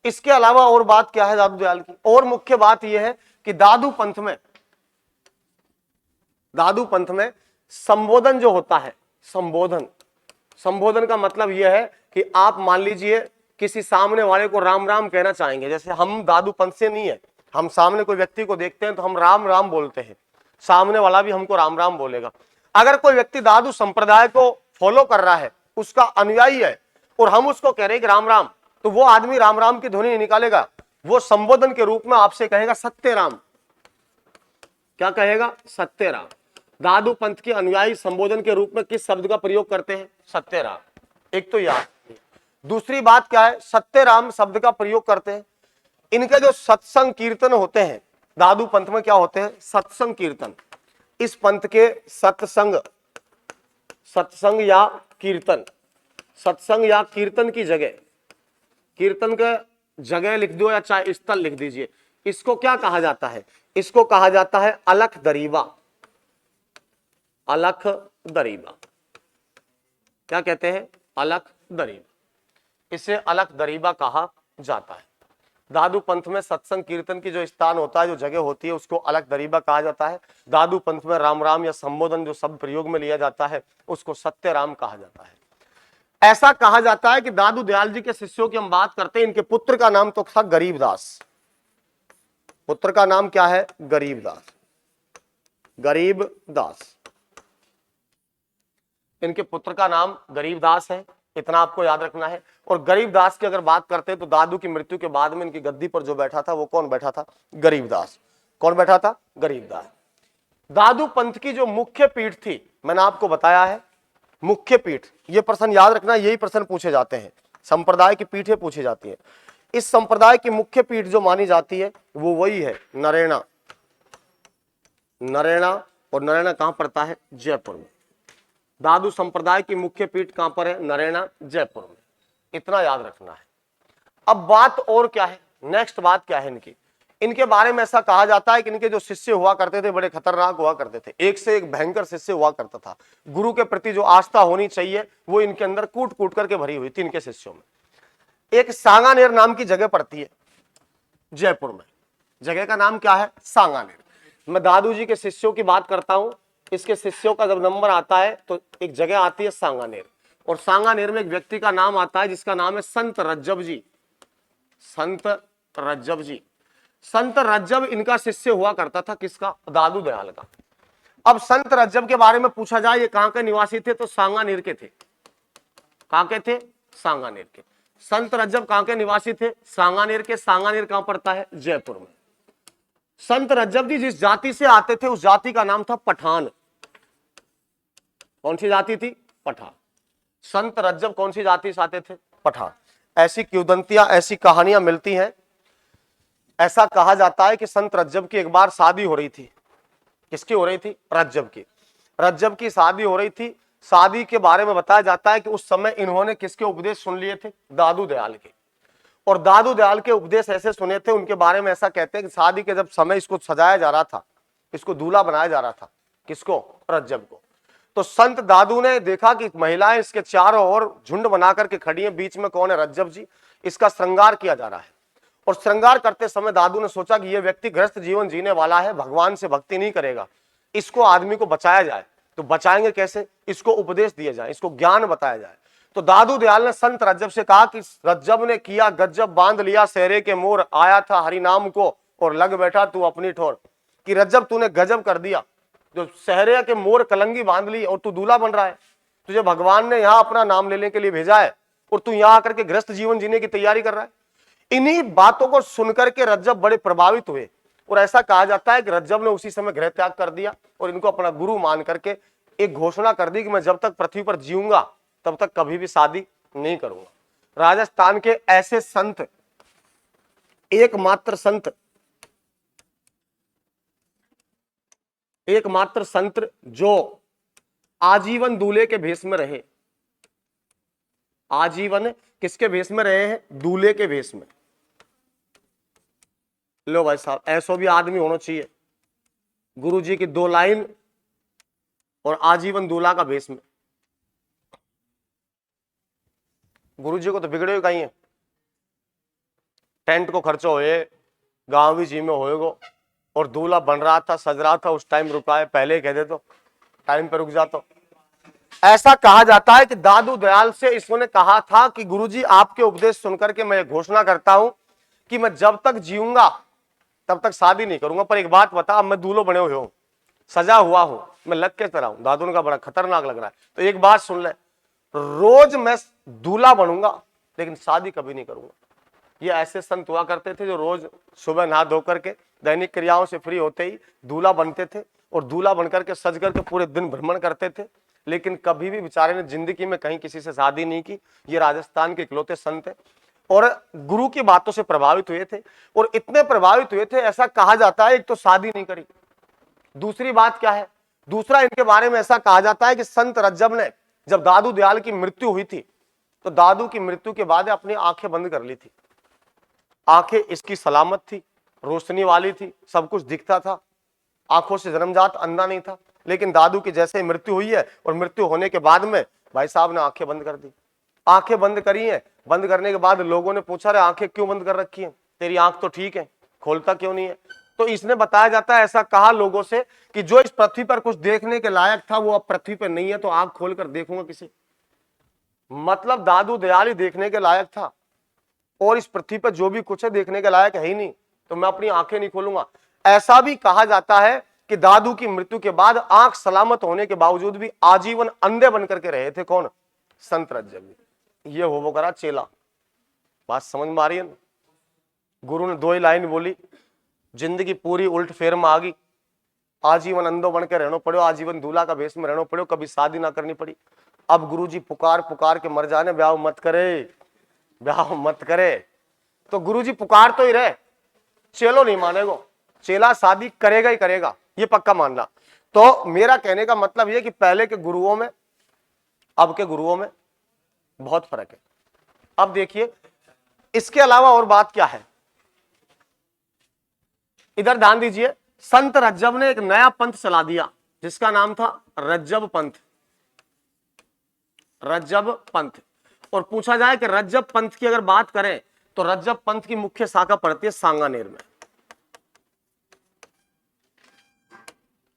इसके अलावा और बात क्या है दादू दयाल की? और मुख्य बात यह है कि दादू पंथ में संबोधन जो होता है, संबोधन का मतलब यह है कि आप मान लीजिए किसी सामने वाले को राम राम कहना चाहेंगे, जैसे हम दादू पंथ से नहीं है, हम सामने कोई व्यक्ति को देखते हैं तो हम राम राम बोलते हैं, सामने वाला भी हमको राम राम बोलेगा। अगर कोई व्यक्ति दादू संप्रदाय को फॉलो कर रहा है, उसका अनुयायी है, और हम उसको कह रहे हैं कि राम राम, तो वो आदमी राम राम की ध्वनि नहीं निकालेगा, वो संबोधन के रूप में आपसे कहेगा सत्य राम। क्या कहेगा? सत्य राम। दादू पंथ के अनुयायी संबोधन के रूप में किस शब्द का प्रयोग करते हैं? सत्य राम। एक तो याद। दूसरी बात क्या है? सत्य राम शब्द का प्रयोग करते हैं। इनके जो सत्संग कीर्तन होते हैं, दादू पंथ में क्या होते हैं? सत्संग कीर्तन। इस पंथ के सत्संग या कीर्तन, सत्संग या कीर्तन की जगह, कीर्तन का जगह लिख दो या चाहे स्थल लिख दीजिए, इसको क्या कहा जाता है? इसको कहा जाता है अलख दरीबा। अलख दरीबा। क्या कहते हैं? अलख दरीबा। इसे अलख दरीबा कहा जाता है। दादू पंथ में सत्संग कीर्तन की जो स्थान होता है, जो जगह होती है, उसको अलख दरीबा कहा जाता है। दादू पंथ में राम राम या संबोधन जो शब्द प्रयोग में लिया जाता है, उसको सत्य राम कहा जाता है। ऐसा कहा जाता है कि दादू दयाल जी के शिष्यों की हम बात करते हैं, इनके पुत्र का नाम तो था गरीबदास। पुत्र का नाम क्या है? गरीबदास। गरीबदास। इनके पुत्र का नाम गरीबदास है, इतना आपको याद रखना है। और गरीबदास की अगर बात करते हैं तो दादू की मृत्यु के बाद में इनकी गद्दी पर जो बैठा था वो कौन बैठा था? गरीबदास। कौन बैठा था? गरीबदास। दादू पंथ की जो मुख्य पीठ थी, मैंने आपको बताया है मुख्य पीठ, ये प्रश्न याद रखना, यही प्रश्न पूछे जाते हैं, संप्रदाय की पीठें पूछी जाती है। इस संप्रदाय की मुख्य पीठ जो मानी जाती है वो वही है नरेना। नरेना। और नरेना कहां पड़ता है? जयपुर में। दादू संप्रदाय की मुख्य पीठ कहां पर है? नरेना, जयपुर में। इतना याद रखना है। अब बात और क्या है? नेक्स्ट बात क्या है इनकी? इनके बारे में ऐसा कहा जाता है कि इनके जो शिष्य हुआ करते थे बड़े खतरनाक हुआ करते थे, एक से एक भयंकर शिष्य हुआ करता था। गुरु के प्रति जो आस्था होनी चाहिए वो इनके अंदर कूट कूट करके भरी हुई थी इनके शिष्यों में। एक सांगानेर नाम की जगह पड़ती है जयपुर में। जगह का नाम क्या है? सांगानेर। मैं दादू जी के शिष्यों की बात करता हूं, इसके शिष्यों का जब नंबर आता है तो एक जगह आती है सांगानेर, और सांगानेर में एक व्यक्ति का नाम आता है जिसका नाम है संत रज्जब जी। संत रज्जब जी। संत रज्जब इनका शिष्य हुआ करता था। किसका? दादू दयाल का। अब संत रज्जब के बारे में पूछा जाए ये कहां के निवासी थे, तो सांगानेर के थे। कहां के थे? सांगानेर के। संत रज्जब कहां के निवासी थे? सांगानेर के। सांगानेर कहां पड़ता है? जयपुर में। संत रज्जब जी जिस जाति से आते थे उस जाति का नाम था पठान। कौन सी जाति थी? पठान। संत रज्जब कौन सी जाति से आते थे? पठान। ऐसी किंवदंतियां, ऐसी कहानियां मिलती हैं। ऐसा कहा जाता है कि संत रज्जब की एक बार शादी हो रही थी। किसकी हो रही थी? रज्जब की। रज्जब की शादी हो रही थी। शादी के बारे में बताया जाता है कि उस समय इन्होंने किसके उपदेश सुन लिए थे? दादू दयाल के। और दादू दयाल के उपदेश ऐसे सुने थे, उनके बारे में ऐसा कहते हैं कि शादी के जब समय इसको सजाया जा रहा था, इसको दूल्हा बनाया जा रहा था, किसको? रज्जब को। तो संत दादू ने देखा कि महिलाएं इसके चारों ओर झुंड बना करके खड़ी हैं, बीच में कौन है? रज्जब जी। इसका श्रृंगार किया जा रहा है। और श्रृंगार करते समय दादू ने सोचा कि यह व्यक्ति गृहस्थ जीवन जीने वाला है, भगवान से भक्ति नहीं करेगा, इसको आदमी को बचाया जाए। तो बचाएंगे कैसे? इसको उपदेश दिया जाए, इसको ज्ञान बताया जाए। तो दादू दयाल ने संत रज्जब से कहा कि रज्जब ने किया गज्जब, बांध लिया सहरे के मोर, आया था हरि नाम को और लग बैठा तू अपनी ठोर। कि रज्जब तूने गजब कर दिया, जो सहरे के मोर कलंगी बांध ली और तू दूल्हा बन रहा है। तुझे भगवान ने यहां अपना नाम लेने के लिए भेजा है और तू यहां आकर के गृहस्थ जीवन जीने की तैयारी कर रहा है। इन्हीं बातों को सुनकर के रज्जब बड़े प्रभावित हुए और ऐसा कहा जाता है कि रज्जब ने उसी समय गृह त्याग कर दिया और इनको अपना गुरु मान करके एक घोषणा कर दी कि मैं जब तक पृथ्वी पर जीऊंगा तब तक कभी भी शादी नहीं करूंगा। राजस्थान के ऐसे संत, एकमात्र संत जो आजीवन दूल्हे के भेष में रहे। आजीवन किसके भेष में रहे हैं? दूल्हे के भेष में। लो भाई साहब, ऐसा भी आदमी होना चाहिए। गुरुजी की 2 लाइन और आजीवन दूल्हा का भेष में। गुरुजी को तो बिगड़े हुए कहीं है। टेंट को खर्चा होए, गांव भी जी में होएगो और दूल्हा बन रहा था, सज रहा था, उस टाइम रुका है, पहले कह दे तो टाइम पे रुक जाता। ऐसा कहा जाता है कि दादू दयाल से इसने कहा था कि गुरुजी आपके उपदेश सुनकर के मैं घोषणा करता हूं कि मैं जब तक जीऊंगा तब तक शादी नहीं करूंगा। पर एक बात बता, मैं दूल्हो बने हुए हूं, सजा हुआ हूं, मैं लग के तरह हूं। दादू ने कहा बड़ा खतरनाक लग रहा है। तो एक बात सुन ले, रोज मैं दूल्हा बनूंगा लेकिन शादी कभी नहीं करूंगा। ये ऐसे संत हुआ करते थे जो रोज सुबह नहा धो करके दैनिक क्रियाओं से फ्री होते ही दूल्हा बनते थे और दूल्हा बनकर के सज करके पूरे दिन भ्रमण करते थे, लेकिन कभी भी बेचारे ने जिंदगी में कहीं किसी से शादी नहीं की। ये राजस्थान के इकलौते संत है और गुरु की बातों से प्रभावित हुए थे और इतने प्रभावित हुए थे, ऐसा कहा जाता है, एक तो शादी नहीं करी। दूसरी बात क्या है? दूसरा इनके बारे में ऐसा कहा जाता है कि संत रज्जब ने जब दादू दयाल की मृत्यु हुई थी तो दादू की मृत्यु के बाद अपनी आंखें बंद कर ली थी। आंखें इसकी सलामत थी, रोशनी वाली थी, सब कुछ दिखता था, आंखों से जन्मजात अंधा नहीं था। लेकिन दादू की जैसे मृत्यु हुई है और मृत्यु होने के बाद में भाई साहब ने आंखें बंद कर दी। आंखें बंद करी हैं, बंद करने के बाद लोगों ने पूछा, रे आंखें क्यों बंद कर रखी हैं, तेरी आंख तो ठीक है, खोलता क्यों नहीं है? तो इसने बताया जाता है, ऐसा कहा लोगों से कि जो इस पृथ्वी पर कुछ देखने के लायक था वो अब पृथ्वी पर नहीं है, तो आंख खोलकर देखूंगा किसी। मतलब दादू दयाल ही देखने के लायक था और इस पृथ्वी पर जो भी कुछ है देखने के लायक है ही नहीं, तो मैं अपनी आंखें नहीं खोलूंगा। ऐसा भी कहा जाता है कि दादू की मृत्यु के बाद आंख सलामत होने के बावजूद भी आजीवन अंधे बनकर के रहे थे। कौन? संत रज्जब। ये हो वो करा चेला। बात समझ में आ रही है ना? गुरु ने 2 ही लाइन बोली, जिंदगी पूरी उल्ट फेर में आ गई। आजीवन अंधो बन के रहना पड़ो, आजीवन दूल्हा का भेष में रहना पड़ो, कभी शादी ना करनी पड़ी। अब गुरुजी पुकार पुकार के मर जाने, ब्याह मत करे, ब्याह मत करे। तो गुरुजी पुकार तो ही रहे, चेलो नहीं मानेगो, चेला शादी करेगा ही करेगा, ये पक्का मानना। तो मेरा कहने का मतलब यह कि पहले के गुरुओं में अब के गुरुओं में बहुत फर्क है। अब देखिए इसके अलावा और बात क्या है, इधर ध्यान दीजिए। संत रज्जब ने एक नया पंथ चला दिया जिसका नाम था रज्जब पंथ। रज्जब पंथ। और पूछा जाए कि रज्जब पंथ की अगर बात करें तो रज्जब पंथ की मुख्य शाखा पड़ती है सांगानेर में।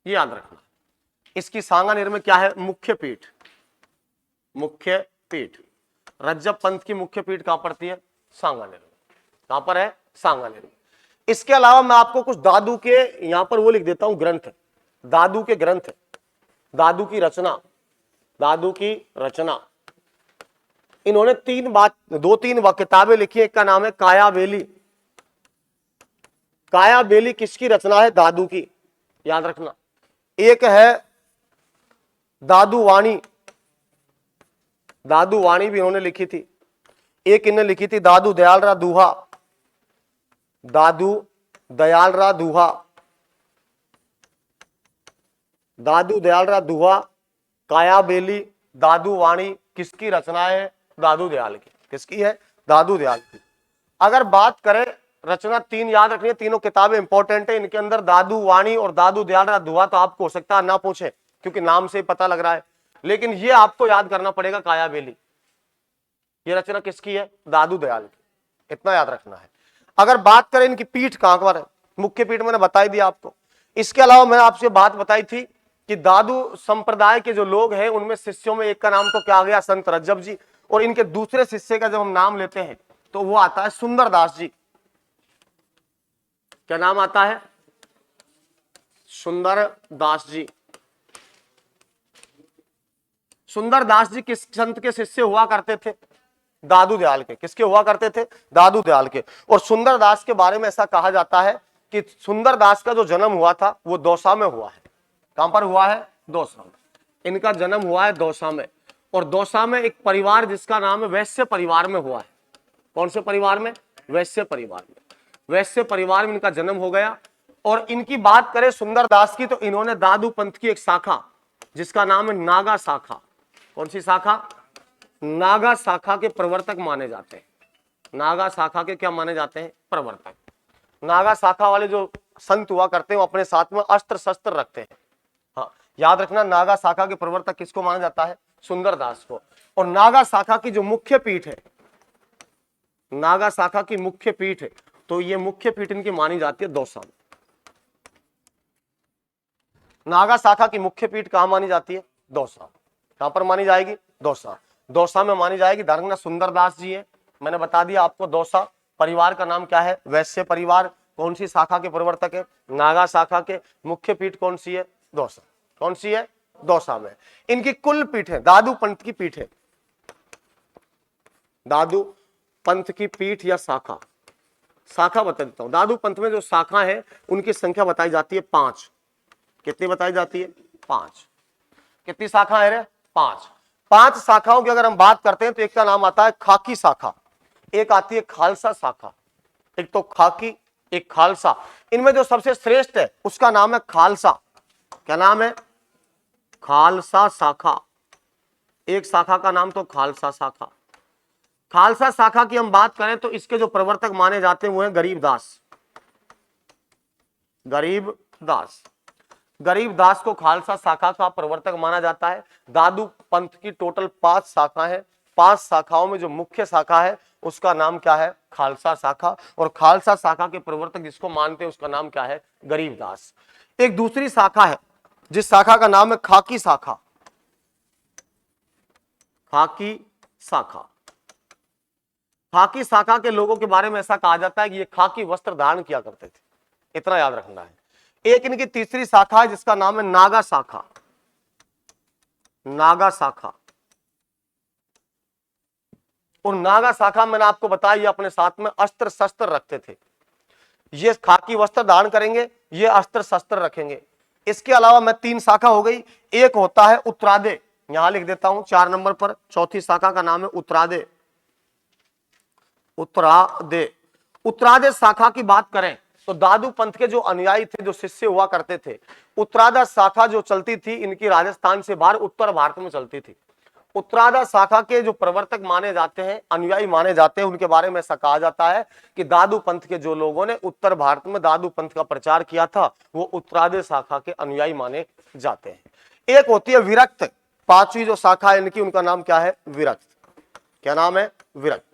ये याद रखना, इसकी सांगानेर में क्या है? मुख्य पीठ। मुख्य पीठ रज्जब पंथ की मुख्य पीठ कहां पड़ती है? सांगानेर में। कहां पर है? सांगानेर में। इसके अलावा मैं आपको कुछ दादू के यहां पर वो लिख देता हूं ग्रंथ, दादू के ग्रंथ, दादू की रचना, दादू की रचना। इन्होंने दो तीन किताबें लिखी है। एक का नाम है कायाबेली। कायाबेली किसकी रचना है? दादू की, याद रखना। एक है दादू वाणी, दादू वाणी भी इन्होंने लिखी थी। एक इन्होंने लिखी थी दादू दयालरा दूहा, दादू दयालरा दूहा, दादू दयालरा दूहा, कायाबेली, दादू वाणी किसकी रचना है? दादू दयाल की। किसकी है? दादू दयाल की। अगर बात करें रचना, तीन याद रखनी है, तीनों किताबें इंपॉर्टेंट है। इनके अंदर दादू वाणी और दादू दयालरा दूहा तो आपको हो सकता है ना पूछे, क्योंकि नाम से ही पता लग रहा है, लेकिन ये आपको याद करना पड़ेगा। कायाबेली ये रचना किसकी है? दादू दयाल की, इतना याद रखना है। अगर बात करें इनकी पीठ कहां पर है, मुख्य पीठ मैंने बताई दी आपको। इसके अलावा मैंने आपसे बात बताई थी कि दादू संप्रदाय के जो लोग हैं उनमें शिष्यों में एक का नाम तो क्या आ गया? संत रज्जब जी। और इनके दूसरे शिष्य का जब हम नाम लेते हैं तो वो आता है सुंदरदास जी। क्या नाम आता है? सुंदरदास जी। सुंदरदास जी किस संत के शिष्य हुआ करते थे? दादू दयाल के। किसके हुआ करते थे? दादू दयाल के। और सुंदरदास के बारे में ऐसा कहा जाता है कि सुंदरदास का जो जन्म हुआ था वो दौसा में हुआ है। कहां पर हुआ है? दौसा में। इनका जन्म हुआ है दौसा में। और दौसा में एक परिवार जिसका नाम है वैश्य परिवार में हुआ है। कौन से परिवार में? वैश्य परिवार में। वैश्य परिवार में इनका जन्म हो गया। और इनकी बात करें सुंदरदास की, तो इन्होंने दादू पंथ की एक शाखा जिसका नाम है नागा शाखा। कौन सी शाखा? नागा शाखा के प्रवर्तक माने जाते हैं। नागा शाखा के क्या माने जाते हैं? प्रवर्तक। नागा शाखा वाले जो संत हुआ करते हैं वो अपने साथ में अस्त्र शस्त्र रखते हैं। हाँ, याद रखना, नागा शाखा के प्रवर्तक किसको माना जाता है? सुंदरदास को। और नागा शाखा की जो मुख्य पीठ है, नागा शाखा की मुख्य पीठ है, तो ये मुख्य पीठ इनकी मानी जाती है दौसा में। नागा शाखा की मुख्य पीठ कहां मानी जाती है? दौसा। कहां पर मानी जाएगी? दौसा। दौसा में मानी जाएगी। धर्मना सुंदरदास जी है, मैंने बता दिया आपको। दौसा परिवार का नाम क्या है? वैश्य परिवार। कौन सी शाखा के प्रवर्तक है? नागा शाखा के। मुख्य पीठ कौन सी है? दौसा। कौन सी है? दौसा में। इनकी कुल पीठ है, दादू पंथ की पीठ है। दादू पंथ की पीठ या शाखा, शाखा बता देता हूं। दादू पंथ में जो शाखा है उनकी संख्या बताई जाती है 5। कितनी बताई जाती है? 5। कितनी शाखा है रे? 5। 5 शाखाओं की अगर हम बात करते हैं तो एक का नाम आता है खाकी शाखा, एक आती है खालसा शाखा। एक तो खाकी, एक खालसा। इनमें जो सबसे श्रेष्ठ है उसका नाम है खालसा। क्या नाम है? खालसा शाखा। एक शाखा का नाम तो खालसा शाखा। खालसा शाखा की हम बात करें तो इसके जो प्रवर्तक माने जाते हैं वो है गरीबदास। गरीबदास। गरीबदास को खालसा शाखा का प्रवर्तक माना जाता है। दादू पंथ की टोटल 5 शाखा है। 5 शाखाओं में जो मुख्य शाखा है उसका नाम क्या है? खालसा शाखा। और खालसा शाखा के प्रवर्तक जिसको मानते हैं उसका नाम क्या है? गरीबदास। एक दूसरी शाखा है जिस शाखा का नाम है खाकी शाखा। खाकी शाखा। खाकी शाखा के लोगों के बारे में ऐसा कहा जाता है कि ये खाकी वस्त्र धारण किया करते थे, इतना याद रखना है। एक इनकी तीसरी शाखा है जिसका नाम है नागा शाखा। नागा शाखा। और नागा शाखा मैंने आपको बताया ये अपने साथ में अस्त्र शस्त्र रखते थे। ये खाकी वस्त्र धारण करेंगे, ये अस्त्र शस्त्र रखेंगे। इसके अलावा मैं 3 शाखा हो गई। एक होता है उत्तरादे, यहां लिख देता हूं 4 नंबर पर। चौथी शाखा का नाम है उत्तरादे। उत्तरादे। उत्तरादे शाखा की बात करें तो दादू पंथ के जो अनुयायी थे, जो शिष्य हुआ करते थे, उत्तरादा शाखा जो चलती थी इनकी राजस्थान से बाहर उत्तर भारत में चलती थी। उत्तरादा शाखा के जो प्रवर्तक माने जाते हैं, अनुयायी माने जाते हैं, उनके बारे में ऐसा कहा जाता है कि दादू पंथ के जो लोगों ने उत्तर भारत में दादू पंथ का प्रचार किया था वो उत्तरादे शाखा के अनुयायी माने जाते हैं। एक होती है विरक्त। 5वीं जो शाखा है इनकी, उनका नाम क्या है? विरक्त। क्या नाम है? विरक्त।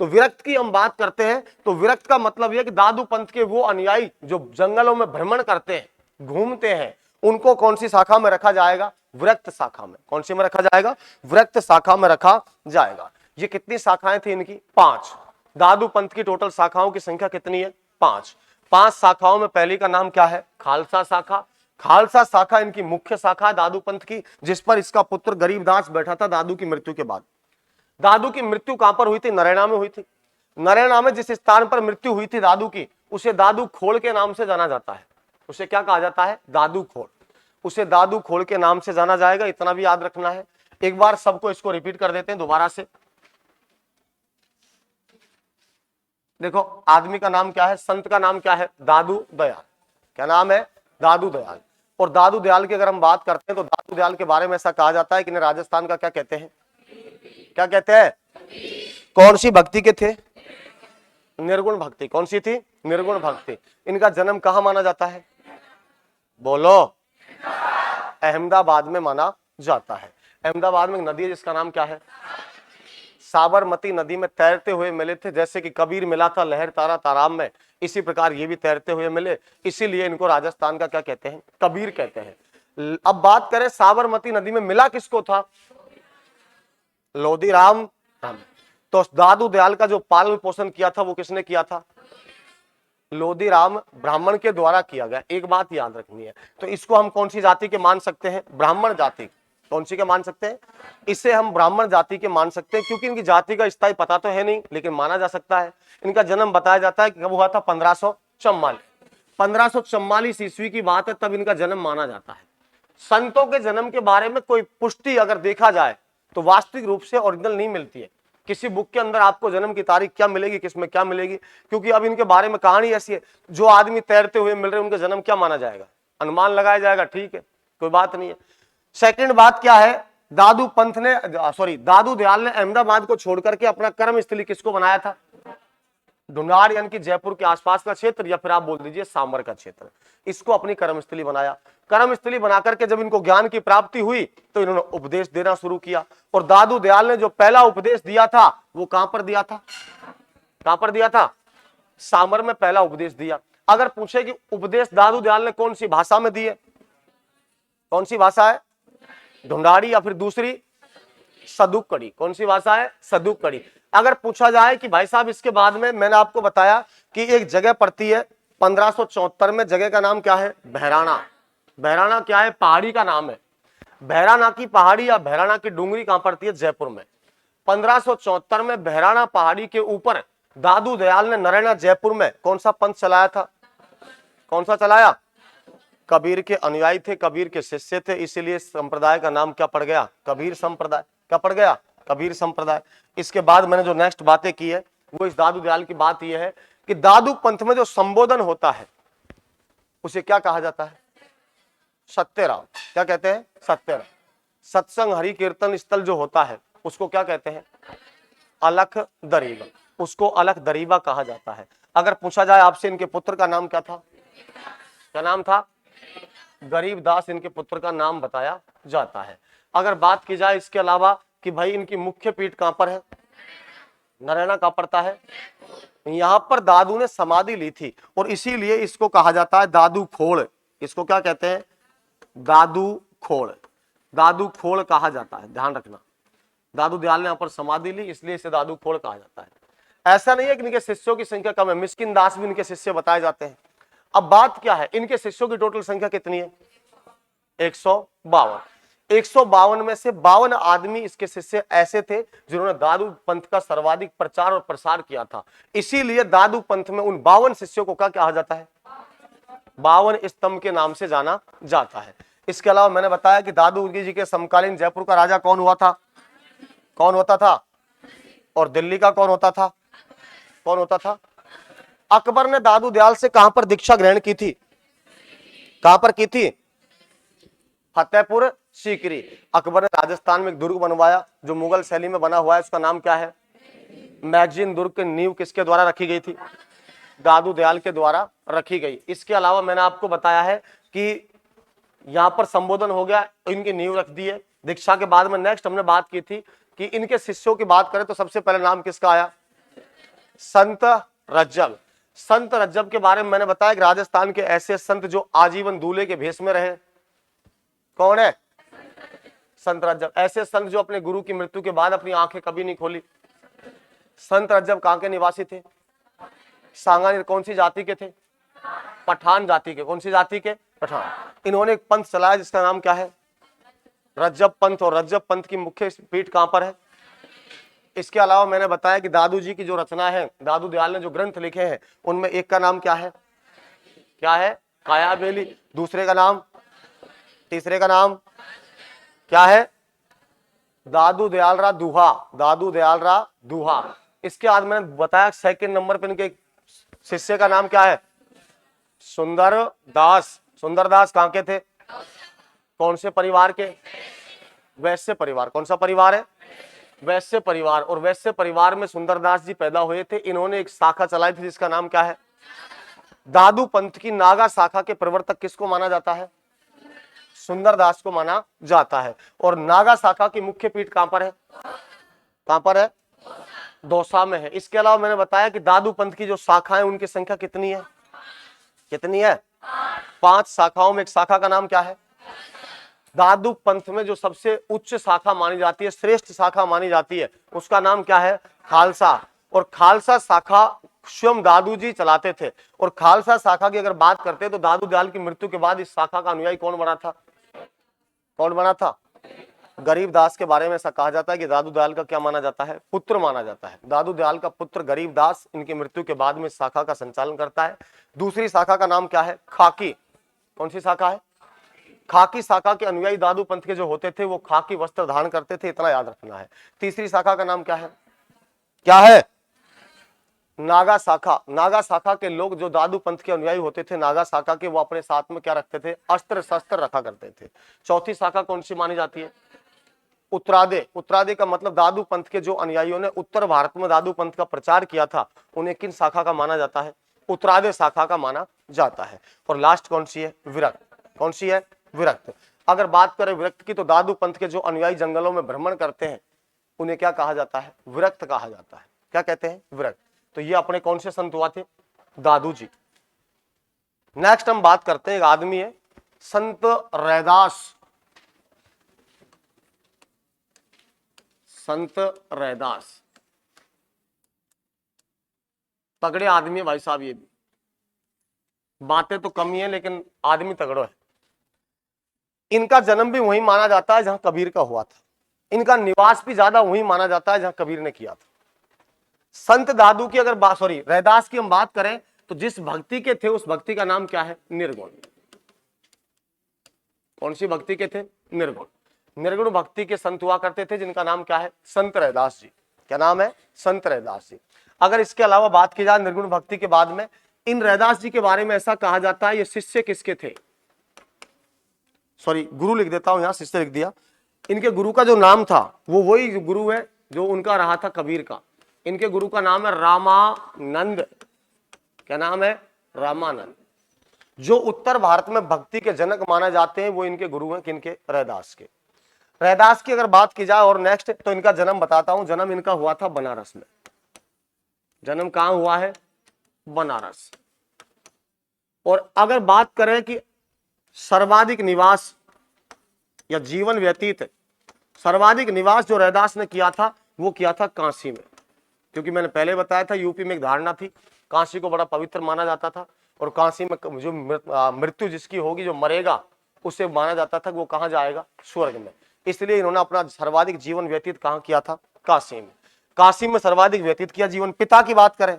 तो विरक्त की हम बात करते हैं तो विरक्त का मतलब यह कि दादू पंथ के वो अनुयायी जो जंगलों में भ्रमण करते हैं, घूमते हैं, उनको कौन सी शाखा में रखा जाएगा? विरक्त शाखा में। कौन सी में रखा जाएगा? विरक्त शाखा में रखा जाएगा। ये कितनी शाखाएं थी इनकी? 5। दादू पंथ की टोटल शाखाओं की संख्या कितनी है? 5। 5 शाखाओं में पहली का नाम क्या है? खालसा शाखा। खालसा शाखा इनकी मुख्य शाखा है दादू पंथ की, जिस पर इसका पुत्र गरीबदास बैठा था दादू की मृत्यु के बाद। दादू की मृत्यु कहां पर हुई थी? नरैना में हुई थी। नरैना में जिस स्थान पर मृत्यु हुई थी दादू की, उसे दादू खोड़ के नाम से जाना जाता है। उसे क्या कहा जाता है? दादू खोड़। उसे दादू खोड़ के नाम से जाना जाएगा, इतना भी याद रखना है। एक बार सबको इसको रिपीट कर देते हैं दोबारा से। देखो, आदमी का नाम क्या है? संत का नाम क्या है? दादू दयाल। क्या नाम है? दादू दयाल। और दादू दयाल की अगर हम बात करते हैं तो दादू दयाल के बारे में ऐसा कहा जाता है कि इन्हें राजस्थान का क्या कहते हैं? क्या कहते हैं? कौन सी भक्ति के थे? निर्गुण भक्ति। कौन सी थी? निर्गुण भक्ति। इनका जन्म कहां माना जाता है? बोलो। अहमदाबाद में माना जाता है। अहमदाबाद में एक नदी है जिसका नाम क्या है? साबरमती नदी में तैरते हुए मिले थे। जैसे कि कबीर मिला था लहर तारा ताराम में, इसी प्रकार ये भी तैरते हुए मिले, इसीलिए इनको राजस्थान का क्या कहते हैं? कबीर कहते हैं। अब बात करें साबरमती नदी में मिला किसको था? लोदीराम। तो दादू दयाल का जो पालन पोषण किया था वो किसने किया था? लोदीराम ब्राह्मण के द्वारा किया गया। एक बात याद रखनी है, तो इसको हम कौन सी जाति के मान सकते हैं? ब्राह्मण जाति। कौन सी के मान सकते हैं? इसे हम ब्राह्मण जाति के मान सकते हैं, क्योंकि इनकी जाति का स्थायी पता तो है नहीं, लेकिन माना जा सकता है। इनका जन्म बताया जाता है कि कब हुआ था? 1544। 1544 ईस्वी की बात है, तब इनका जन्म माना जाता है। संतों के जन्म के बारे में कोई पुष्टि अगर देखा जाए तो वास्तविक रूप से ओरिजिनल नहीं मिलती है। किसी बुक के अंदर आपको जन्म की तारीख क्या मिलेगी, किसमें क्या मिलेगी? क्योंकि अब इनके बारे में कहानी ऐसी है, जो आदमी तैरते हुए मिल रहे हैं उनका जन्म क्या माना जाएगा? अनुमान लगाया जाएगा, ठीक है, कोई बात नहीं है। सेकंड बात क्या है? दादू पंथ ने दादू दयाल ने अहमदाबाद को छोड़कर के अपना कर्म स्थली किसको बनाया था? ढूंढाड़ यानी कि जयपुर के आसपास का क्षेत्र, या फिर आप बोल दीजिए सामर का क्षेत्र, इसको अपनी कर्मस्थली बनाया। कर्मस्थली बनाकर के जब इनको ज्ञान की प्राप्ति हुई तो इन्होंने उपदेश देना शुरू किया। और दादू दयाल ने जो पहला उपदेश दिया था वो कहां पर दिया था? कहां पर दिया था? सामर में पहला उपदेश दिया। अगर पूछे कि उपदेश दादू दयाल ने कौन सी भाषा में दिए, कौन सी भाषा है? ढूंढाड़ी या फिर दूसरी सदुकड़ी। कौन सी भाषा है? सदुकड़ी। अगर पूछा जाए कि भाई साहब इसके बाद में, मैंने आपको बताया कि एक जगह पड़ती है 1574 में, जगह का नाम क्या है? बहराना। बहराना क्या है? पहाड़ी का नाम है। बहराना की पहाड़ी या बहराना की डूंगरी कहां पड़ती है? जयपुर में। 1574 में बहराना पहाड़ी के ऊपर दादू दयाल ने नरैना जयपुर में कौन सा पंथ चलाया था? कौन सा चलाया? कबीर के अनुयायी थे, कबीर के शिष्य थे, इसीलिए संप्रदाय का नाम क्या पड़ गया? कबीर संप्रदाय। क्या पड़ गया? कबीर संप्रदाय। इसके बाद मैंने जो नेक्स्ट बातें की है वो इस दादू दयाल की बात यह है कि दादू पंथ में जो संबोधन होता है उसे क्या कहा जाता है? सत्यराम। क्या कहते हैं? सत्यराम। सत्संग हरि कीर्तन स्थल जो होता है उसको क्या कहते हैं? अलख दरीबा। उसको अलख दरीबा कहा जाता है। अगर पूछा जाए आपसे इनके पुत्र का नाम क्या था? क्या नाम था? गरीबदास इनके पुत्र का नाम बताया जाता है। अगर बात की जाए इसके अलावा कि भाई इनकी मुख्य पीठ कहां पर है? नरैना कहां पड़ता है? यहां पर दादू ने समाधि ली थी और इसीलिए इसको कहा जाता है दादू खोड़। इसको क्या कहते हैं? दादू खोड़। दादू खोड़ कहा जाता है, ध्यान रखना। दादू दयाल ने यहां पर समाधि ली इसलिए इसे दादू खोड़ कहा जाता है। ऐसा नहीं है कि इनके शिष्यों की संख्या कम है, मिस्किन दास भी इनके शिष्य बताए जाते हैं। अब बात क्या है, इनके शिष्यों की टोटल संख्या कितनी है? 152। 152 में से 52 आदमी इसके शिष्य ऐसे थे जिन्होंने दादू पंथ का सर्वाधिक प्रचार और प्रसार किया था। इसीलिए दादू पंथ में उन 52 शिष्यों को क्या कहा जाता है? 52 स्तंभ के नाम से जाना जाता है। इसके अलावा मैंने बताया कि दादू जी के समकालीन जयपुर का राजा कौन हुआ था? कौन होता था? और दिल्ली का कौन होता था? कौन होता था? अकबर ने दादू दयाल से कहां पर दीक्षा ग्रहण की थी? कहां पर की थी? फतेहपुर सीकरी। अकबर ने राजस्थान में एक दुर्ग बनवाया जो मुगल शैली में बना हुआ है, उसका नाम क्या है? मैगजीन दुर्ग की नींव किसके द्वारा रखी गई थी? दादू दयाल के द्वारा रखी गई। इसके अलावा मैंने आपको बताया है कि यहां पर संबोधन हो गया, इनकी नींव रख दी है। दीक्षा के बाद में नेक्स्ट हमने बात की थी कि इनके शिष्यों की बात करें तो सबसे पहले नाम किसका आया? संत रज्जब। संत रज्जब के बारे में मैंने बताया कि राजस्थान के ऐसे संत जो आजीवन दूल्हे के भेष में रहे। कौन है? संत रज्जब। ऐसे संत जो अपने गुरु की मृत्यु के बाद अपनी आंखें कभी नहीं खोली। संत रज्जब कहां के निवासी थे? सांगानेर। कौन सी जाति के थे? पठान जाति के। कौन सी जाति के? पठान। इन्होंने एक पंथ चलाया जिसका नाम क्या है? रज्जब पंथ। और रज्जब पंथ की मुख्य पीठ कहां पर है? इसके अलावा मैंने बताया कि दादू जी की जो रचना है, दादू दयाल ने जो ग्रंथ लिखे हैं, उनमें एक का नाम क्या है, क्या है, काया बेली। दूसरे का नाम, तीसरे का नाम क्या है, दादू दयालरा दुहा, दादू दयालरा दुहा। इसके बाद मैंने बताया सेकंड नंबर पे इनके शिष्य का नाम क्या है, सुंदर दास। सुंदर दास कहां के थे, कौन से परिवार के, वैश्य परिवार। कौन सा परिवार है, वैश्य परिवार। और वैश्य परिवार में सुंदरदास जी पैदा हुए थे। इन्होंने एक शाखा चलाई थी जिसका नाम क्या है, दादू पंथ की नागा शाखा के प्रवर्तक किसको माना जाता है, सुंदरदास को माना जाता है। और नागा शाखा की मुख्य पीठ कहां पर है, कहां पर है, दौसा में है। इसके अलावा मैंने बताया कि दादू पंथ की जो शाखाएं उनकी संख्या कितनी है, कितनी है, 5 शाखाओं में एक शाखा का नाम क्या है, दादू पंथ में जो सबसे उच्च शाखा मानी जाती है, श्रेष्ठ शाखा मानी जाती है, उसका नाम क्या है, खालसा। और खालसा शाखा स्वयं दादू जी चलाते थे। और खालसा शाखा की अगर बात करते हैं तो दादू दयाल की मृत्यु के बाद इस शाखा का अनुयायी कौन बना था, कौन बना था, गरीबदास के बारे में ऐसा कहा जाता है कि दादू दयाल का क्या माना जाता है, पुत्र माना जाता है। दादू दयाल का पुत्र गरीबदास इनकी मृत्यु के बाद में इस शाखा का संचालन करता है। दूसरी शाखा का नाम क्या है, खाकी। कौन सी शाखा है, खाकी शाखा के अनुयायी दादू पंथ के जो होते थे वो खाकी वस्त्र धारण करते थे, इतना याद रखना है। तीसरी शाखा का नाम क्या है, क्या है, नागा शाखा। नागा शाखा के लोग जो दादू पंथ के अनुयायी होते थे नागा शाखा के, वो अपने साथ में क्या रखते थे, अस्त्र शस्त्र रखा करते थे। चौथी शाखा कौन सी मानी जाती है, उत्तरादे। उत्तरादे का मतलब दादू पंथ के जो अनुयायियों ने उत्तर भारत में दादू पंथ का प्रचार किया था, उन्हें किन शाखा का माना जाता है, उत्तरादे शाखा का माना जाता है। और लास्ट कौन सी है, विरक्त। कौन सी है, विरक्त। अगर बात करें विरक्त की तो दादू पंथ के जो अनुयायी जंगलों में भ्रमण करते हैं उन्हें क्या कहा जाता है, विरक्त कहा जाता है। क्या कहते हैं, विरक्त। तो ये अपने कौन से संत हुआ थे, दादू जी। नेक्स्ट हम बात करते हैं, एक आदमी है संत रैदास। संत रैदास तगड़े आदमी है भाई साहब, ये भी बातें तो कम ही है लेकिन आदमी तगड़ो है। इनका जन्म भी वहीं माना जाता है जहां कबीर का हुआ था। इनका निवास भी ज्यादा वहीं माना जाता है जहां कबीर ने किया था। संत दादू की अगर बात, सॉरी रैदास की हम बात करें तो जिस भक्ति के थे उस भक्ति का नाम क्या है, निर्गुण। कौन सी भक्ति के थे, निर्गुण। निर्गुण भक्ति के संत हुआ करते थे जिनका नाम क्या है, संत रैदास जी। क्या नाम है, संत रैदास जी। अगर इसके अलावा बात की जाए निर्गुण भक्ति के बाद में, इन रैदास जी के बारे में ऐसा कहा जाता है ये शिष्य किसके थे, सॉरी गुरु लिख देता हूं यहां, शिष्य लिख दिया। इनके गुरु का जो नाम था वो वही गुरु है जो उनका रहा था कबीर का। इनके गुरु का नाम है रामानंद। क्या नाम है, रामानंद। जो उत्तर भारत में भक्ति के जनक माने जाते हैं वो इनके गुरु हैं, किनके, रैदास के। रैदास की अगर बात की जाए और नेक्स्ट तो इनका जन्म बताता हूं। जन्म इनका हुआ था बनारस में। जन्म कहां हुआ है, बनारस। और अगर बात करें कि सर्वाधिक निवास या जीवन व्यतीत, सर्वाधिक निवास जो रैदास ने किया था वो किया था काशी में। क्योंकि मैंने पहले बताया था यूपी में एक धारणा थी, काशी को बड़ा पवित्र माना जाता था। और काशी में जो मृत्यु जिसकी होगी, जो मरेगा, उसे माना जाता था कि वो कहां जाएगा, स्वर्ग में। इसलिए इन्होंने अपना सर्वाधिक जीवन व्यतीत कहां किया था, काशी में। काशी में सर्वाधिक व्यतीत किया जीवन। पिता की बात करें,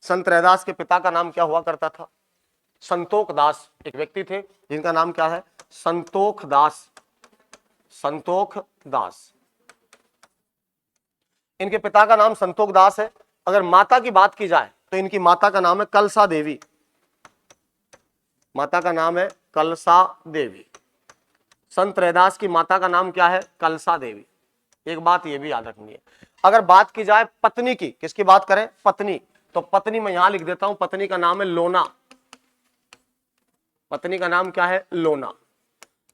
संत रैदास के पिता का नाम क्या हुआ करता था, संतोख दास। एक व्यक्ति थे जिनका नाम क्या है, संतोख दास। संतोख दास, इनके पिता का नाम संतोख दास है। अगर माता की बात की जाए तो इनकी माता का नाम है कलसा देवी। माता का नाम है कलसा देवी। संत रैदास की माता का नाम क्या है, कलसा देवी। एक बात ये भी याद रखनी है। अगर बात की जाए पत्नी की, किसकी बात करें, पत्नी, तो पत्नी मैं यहां लिख देता हूं, पत्नी का नाम है लोना। पत्नी का नाम क्या है, लोना।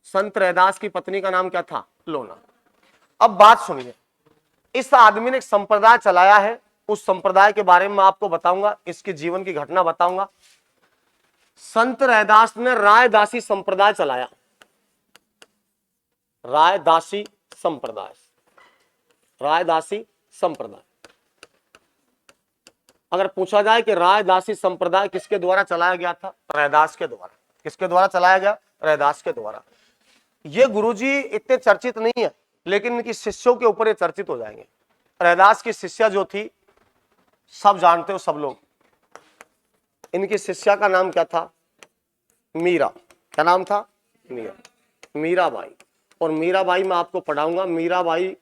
संत रैदास की पत्नी का नाम क्या था, लोना। अब बात सुनिए, इस आदमी ने एक संप्रदाय चलाया है, उस संप्रदाय के बारे में आपको बताऊंगा, इसके जीवन की घटना बताऊंगा। संत रैदास ने रायदासी संप्रदाय चलाया। रायदासी संप्रदाय, रायदासी संप्रदाय। अगर पूछा जाए कि रायदासी संप्रदाय किसके द्वारा चलाया गया था, रैदास के द्वारा। किसके द्वारा चलाया गया, रैदास के द्वारा। ये गुरुजी इतने चर्चित नहीं है, लेकिन इनकी शिष्यों के ऊपर ये चर्चित हो जाएंगे। रैदास की शिष्या जो थी सब जानते हो सब लोग, इनकी शिष्या का नाम क्या था? मीरा। क्या नाम था? मीरा, मीराबाई। और मीराबाई मैं आपको पढ़ाऊंगा। मीराबाई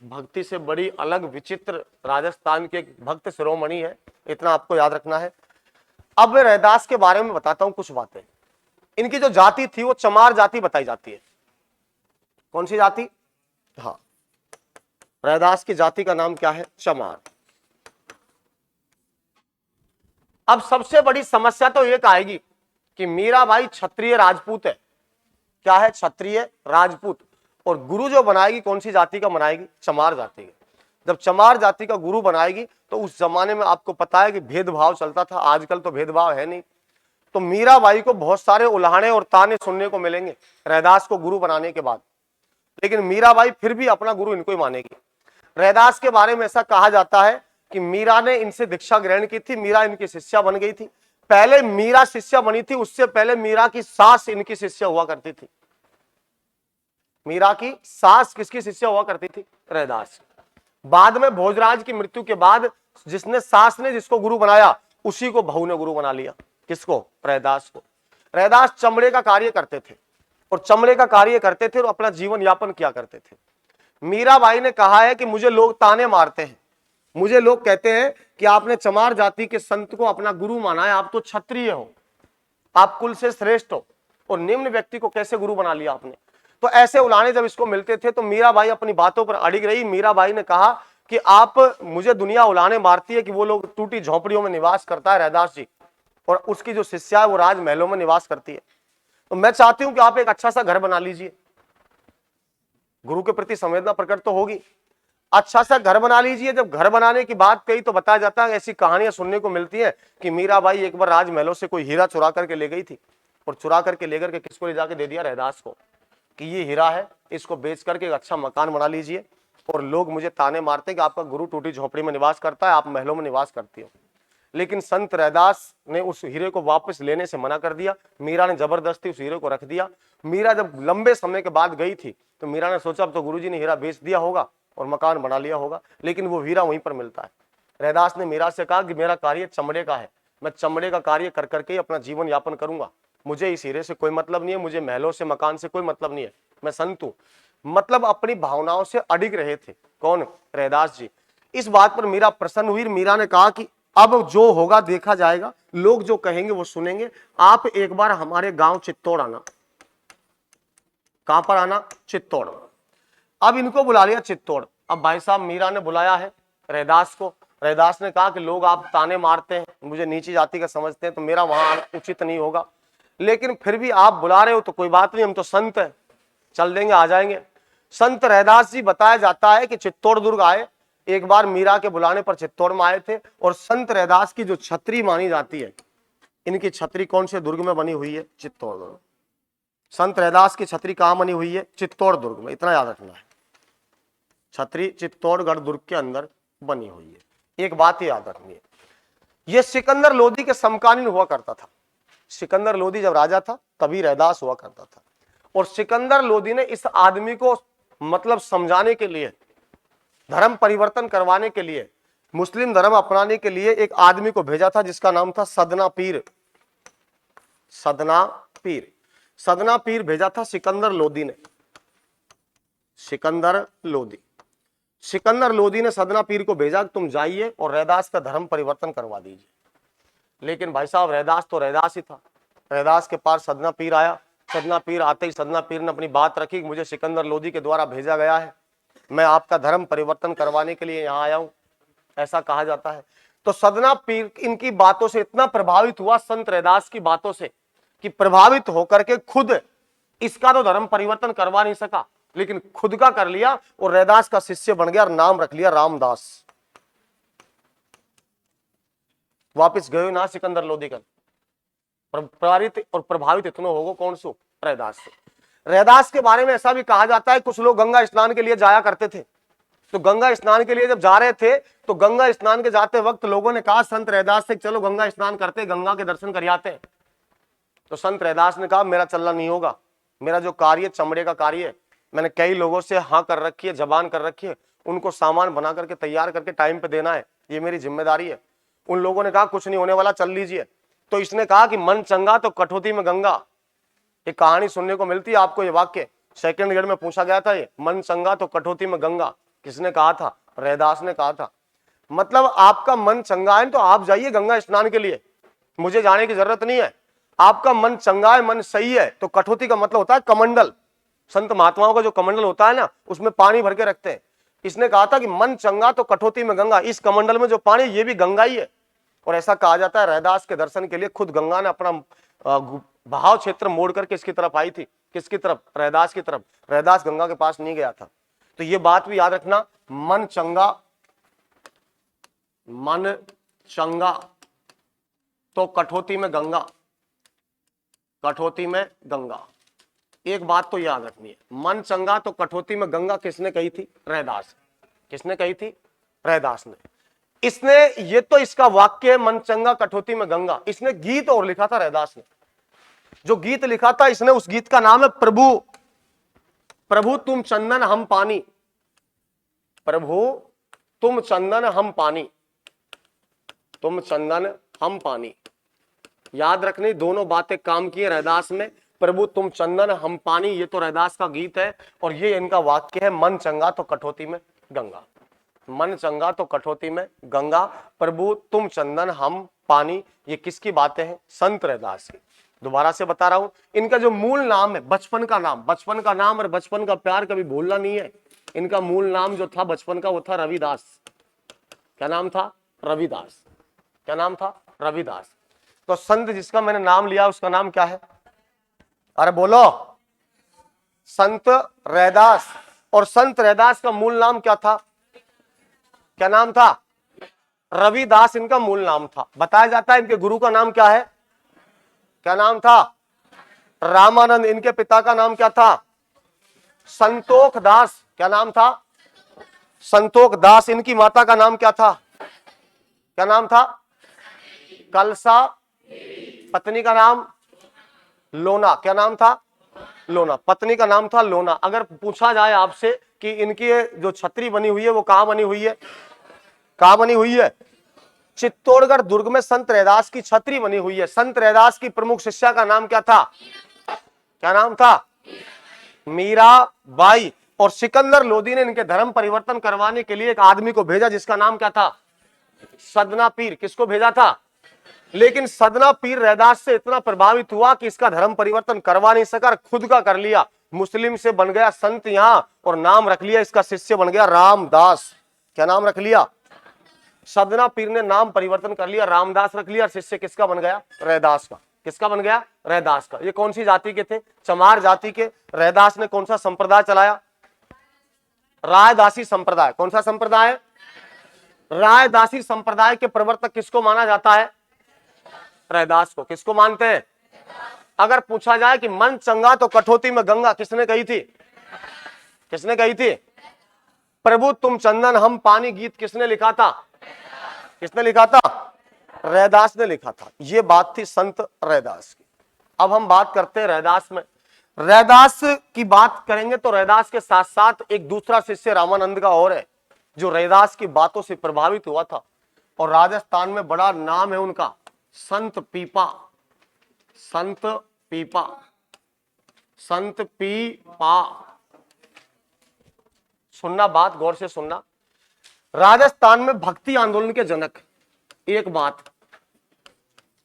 भक्ति से बड़ी अलग विचित्र राजस्थान के एक भक्त शिरोमणि है, इतना आपको याद रखना है। अब मैं रैदास के बारे में बताता हूं कुछ बातें। इनकी जो जाति थी वो चमार जाति बताई जाती है। कौन सी जाति? हाँ, रैदास की जाति का नाम क्या है? चमार। अब सबसे बड़ी समस्या तो एक आएगी कि मीराबाई क्षत्रिय राजपूत है। क्या है? क्षत्रिय राजपूत। और गुरु जो बनाएगी कौन सी जाति का बनाएगी? चमार जाति का। जब चमार जाति का गुरु बनाएगी तो उस जमाने में आपको पता है कि भेदभाव चलता था, आजकल तो भेदभाव है नहीं। तो मीराबाई को बहुत सारे उल्हाड़े और ताने सुनने को मिलेंगे रैदास को गुरु बनाने के बाद, लेकिन मीराबाई फिर भी अपना गुरु इनको ही मानेगी। रैदास के बारे में ऐसा कहा जाता है कि मीरा ने इनसे दीक्षा ग्रहण की थी, मीरा इनकी शिष्या बन गई थी। पहले मीरा शिष्या बनी थी, उससे पहले मीरा की सास इनकी शिष्या हुआ करती थी। मीरा की सास किसकी शिष्या हुआ करती थी? रैदास। बाद में भोजराज की मृत्यु के बाद जिसने सास ने जिसको गुरु बनाया उसी को बहू ने गुरु बना लिया। किसको? रैदास को। रैदास चमड़े का कार्य करते थे और चमड़े का कार्य करते थे और अपना जीवन यापन किया करते थे। मीराबाई ने कहा है कि मुझे लोग ताने मारते हैं, मुझे लोग कहते हैं कि आपने चमार जाति के संत को अपना गुरु माना है, आप तो क्षत्रिय हो, आप कुल से श्रेष्ठ हो, और निम्न व्यक्ति को कैसे गुरु बना लिया आपने। तो ऐसे उलाने जब इसको मिलते थे तो मीराबाई अपनी बातों पर अड़िग रही। मीराबाई ने कहा कि आप, मुझे दुनिया उलाने मारती है कि वो लोग टूटी झोपड़ियों में निवास करता है रैदास जी, और उसकी जो शिष्या है वो राजमहलों में निवास करती है। तो मैं चाहती हूं कि आप एक अच्छा सा घर बना लीजिए, गुरु के प्रति संवेदना प्रकट तो होगी, अच्छा सा घर बना लीजिए। जब घर बनाने की बात कही तो बताया जाता है, ऐसी कहानियां सुनने को मिलती है कि मीराबाई एक बार राजमहलों से कोई हीरा चुरा करके ले गई थी, और चुरा करके लेकर के किसको ले जाके दे दिया? रैदास को, कि ये हीरा है, इसको बेच करके एक अच्छा मकान बना लीजिए, और लोग मुझे ताने मारते हैं कि आपका गुरु टूटी झोपड़ी में निवास करता है, आप महलों में निवास करती हो। लेकिन संत रैदास ने उस हीरे को वापस लेने से मना कर दिया। मीरा ने जबरदस्ती उस हीरे को रख दिया। मीरा जब लंबे समय के बाद गई थी तो मीरा ने सोचा अब तो गुरुजी ने हीरा बेच दिया होगा और मकान बना लिया होगा, लेकिन वो हीरा वहीं पर मिलता है। रैदास ने मीरा से कहा कि मेरा कार्य चमड़े का है, मैं चमड़े का कार्य कर करके ही अपना जीवन यापन करूंगा, मुझे इस हीरे से कोई मतलब नहीं है, मुझे महलों से मकान से कोई मतलब नहीं है, मैं संत हूं। मतलब अपनी भावनाओं से अडिग रहे थे। कौन? रैदास जी। इस बात पर मीरा प्रसन्न हुई। मीरा ने कहा कि अब जो होगा देखा जाएगा, लोग जो कहेंगे वो सुनेंगे, आप एक बार हमारे गांव चित्तौड़ आना। कहां पर आना? चित्तौड़। अब इनको बुला लिया चित्तौड़। अब भाई साहब मीरा ने बुलाया है रैदास को। रैदास ने कहा कि लोग आप ताने मारते हैं, मुझे नीची जाति का समझते हैं, तो मेरा वहां उचित नहीं होगा, लेकिन फिर भी आप बुला रहे हो तो कोई बात नहीं, हम तो संत हैं, चल देंगे, आ जाएंगे। संत रैदास जी बताया जाता है कि चित्तौड़ दुर्ग आए, एक बार मीरा के बुलाने पर चित्तौड़ में आए थे। और संत रैदास की जो छतरी मानी जाती है, इनकी छतरी कौन से दुर्ग में बनी हुई है? चित्तौड़ दुर्ग। संत रैदास की छतरी कहां बनी हुई है? चित्तौड़ दुर्ग में, इतना याद रखना है। छतरी चित्तौड़गढ़ दुर्ग के अंदर बनी हुई है। एक बात ही याद रखनी है, यह सिकंदर लोदी के समकालीन हुआ करता था। सिकंदर लोदी जब राजा था तभी रैदास हुआ करता था, और सिकंदर लोदी ने इस आदमी को मतलब समझाने के लिए, धर्म परिवर्तन करवाने के लिए, मुस्लिम धर्म अपनाने के लिए एक आदमी को भेजा था जिसका नाम था सदना पीर। सदना पीर, सदना पीर भेजा था सिकंदर लोदी ने। सिकंदर लोदी, सिकंदर लोदी ने सदना पीर को भेजा कि तुम जाइए और रैदास का धर्म परिवर्तन करवा दीजिए। लेकिन भाई साहब रैदास तो रैदास ही था। रैदास के पास सदना पीर आया। सदना पीर आते ही सदना पीर ने अपनी बात रखी कि मुझे सिकंदर लोदी के द्वारा भेजा गया है, मैं आपका धर्म परिवर्तन करवाने के लिए यहाँ आया हूं, ऐसा कहा जाता है। तो सदना पीर इनकी बातों से इतना प्रभावित हुआ, संत रैदास की बातों से, कि प्रभावित होकर के खुद इसका तो धर्म परिवर्तन करवा नहीं सका, लेकिन खुद का कर लिया और रैदास का शिष्य बन गया और नाम रख लिया रामदास। वापिस गए ना सिकंदर लोदी का, प्रभावित और प्रभावित इतना होगा कौन सो? रैदास से। रैदास के बारे में ऐसा भी कहा जाता है, कुछ लोग गंगा स्नान के लिए जाया करते थे, तो गंगा स्नान के लिए जब जा रहे थे तो गंगा स्नान के जाते वक्त लोगों ने कहा संत रैदास से चलो गंगा स्नान करते, गंगा के दर्शन कर आते हैं। तो संत रैदास ने कहा मेरा चलना नहीं होगा, मेरा जो कार्य चमड़े का कार्य है, मैंने कई लोगों से हाँ कर रखी है, जबान कर रखी है, उनको सामान बना करके तैयार करके टाइम पे देना है, ये मेरी जिम्मेदारी है। उन लोगों ने कहा कुछ नहीं होने वाला, चल लीजिए। तो इसने कहा कि मन चंगा तो कठौती में गंगा। एक कहानी सुनने को मिलती है आपको, ये वाक्य सेकंड ग्रेड में पूछा गया था, ये मन चंगा तो कठौती में गंगा किसने कहा था? रैदास ने कहा था। मतलब आपका मन चंगा है तो आप जाइए गंगा स्नान के लिए, मुझे जाने की जरूरत नहीं है। आपका मन चंगा है, मन सही है, तो कठौती का मतलब होता है कमंडल। संत महात्माओं का जो कमंडल होता है ना, उसमें पानी भर के रखते हैं। इसने कहा था कि मन चंगा तो कठौती में गंगा, इस कमंडल में जो पानी ये भी गंगा ही है। और ऐसा कहा जाता है रैदास के दर्शन के लिए खुद गंगा ने अपना बहाव क्षेत्र मोड़ करके इसकी तरफ आई थी। किसकी तरफ? रैदास की तरफ। रैदास गंगा के पास नहीं गया था। तो ये बात भी याद रखना, मन चंगा, मन चंगा तो कठौती में गंगा, कठौती में गंगा। एक बात तो याद रखनी है, मन चंगा तो कठौती में गंगा किसने कही थी? रैदास। किसने कही थी? रैदास ने। इसने, ये तो इसका वाक्य है मन चंगा कठौती में गंगा। इसने गीत और लिखा था रैदास ने। जो गीत लिखा था इसने, उस गीत का नाम है प्रभु प्रभु तुम चंदन हम पानी, प्रभु तुम चंदन हम पानी, तुम चंदन हम पानी। याद रखनी, दोनों बातें काम की है रैदास में। प्रभु तुम चंदन हम पानी, ये तो रैदास का गीत है, और ये इनका वाक्य है मन चंगा तो कठौती में गंगा। मन चंगा तो कठौती में गंगा, प्रभु तुम चंदन हम पानी, ये किसकी बातें हैं? संत रैदास की। दोबारा से बता रहा हूं, इनका जो मूल नाम है, बचपन का नाम, बचपन का नाम और बचपन का प्यार कभी भूलना नहीं है। इनका मूल नाम जो था बचपन का, वो था रविदास। क्या नाम था? रविदास। क्या नाम था? रविदास। तो संत जिसका मैंने नाम लिया उसका नाम क्या है? अरे बोलो। संत रैदास। और संत रैदास का मूल नाम क्या था? क्या नाम था? रविदास इनका मूल नाम था। बताया जाता है इनके गुरु का नाम क्या है? क्या नाम था? रामानंद। इनके पिता का नाम क्या था? संतोख दास। क्या नाम था? संतोख दास। इनकी माता का नाम क्या था? क्या नाम था? कलसा। पत्नी का नाम लोना। क्या नाम था? लोना। पत्नी का नाम था लोना। अगर पूछा जाए आपसे कि इनकी जो छतरी बनी हुई है वो कहां बनी हुई है? कहां बनी हुई है? चित्तौड़गढ़ दुर्ग में संत रैदास की छतरी बनी हुई है। संत रैदास की प्रमुख शिष्या का नाम क्या था? क्या नाम था? मीराबाई। और सिकंदर लोदी ने इनके धर्म परिवर्तन करवाने के लिए एक आदमी को भेजा जिसका नाम क्या था? सदना पीर। किसको भेजा था? लेकिन सदना पीर रैदास से इतना प्रभावित हुआ कि इसका धर्म परिवर्तन करवा नहीं सका, खुद का कर लिया। मुस्लिम से बन गया संत यहां, और नाम रख लिया इसका, शिष्य बन गया रामदास। क्या नाम रख लिया? सदना पीर ने नाम परिवर्तन कर लिया, रामदास रख लिया। शिष्य किसका बन गया? रैदास का। किसका बन गया? रैदास का। ये कौन सी जाति के थे? चमार जाति के। रैदास ने कौन सा संप्रदाय चलाया? रायदासी संप्रदाय। कौन सा संप्रदाय? रायदासी संप्रदाय के प्रवर्तक किसको माना जाता है? रैदास को। किसको मानते हैं? अगर पूछा जाए कि मन चंगा तो कठौती में गंगा किसने कही थी? किसने कही थी? प्रभु तुम चंदन हम पानी गीत किसने लिखा था? किसने लिखा था? रैदास ने लिखा था। ये बात थी संत रैदास की। अब हम बात करते हैं रैदास में। रैदास की बात करेंगे तो रैदास के साथ साथ एक दूसरा शिष्य रामानंद का और है, जो रैदास की बातों से प्रभावित हुआ था, और राजस्थान में बड़ा नाम है उनका, संत पीपा। संत पीपा। संत पीपा। सुनना, बात गौर से सुनना। राजस्थान में भक्ति आंदोलन के जनक, एक बात,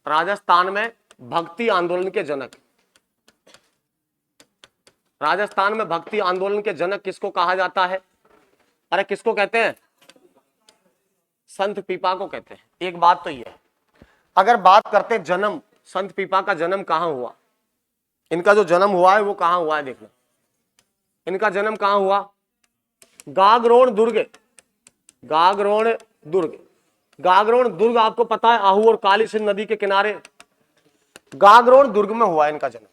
राजस्थान में भक्ति आंदोलन के जनक, राजस्थान में भक्ति आंदोलन के जनक किसको कहा जाता है? अरे किसको कहते हैं? संत पीपा को कहते हैं। एक बात तो ये, अगर बात करते हैं जन्म, संत पीपा का जन्म कहां हुआ? इनका जो जन्म हुआ है वो कहां हुआ है? देखना, इनका जन्म कहां हुआ? गागरोन दुर्ग। गागरोन दुर्ग। गागरोन दुर्ग आपको पता है, आहू और काली सिंध नदी के किनारे। गागरोन दुर्ग में हुआ इनका जन्म।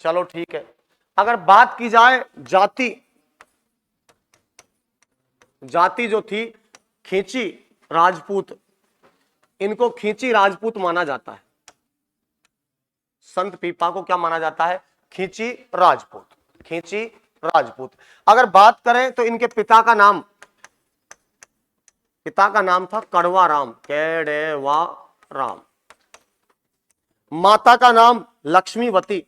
चलो ठीक है। अगर बात की जाए जाति, जाति जो थी खींची राजपूत, इनको खींची राजपूत माना जाता है। संत पीपा को क्या माना जाता है? खींची राजपूत। खींची राजपूत। अगर बात करें तो इनके पिता का नाम था कड़वा राम, केड़वा राम। माता का नाम लक्ष्मीवती,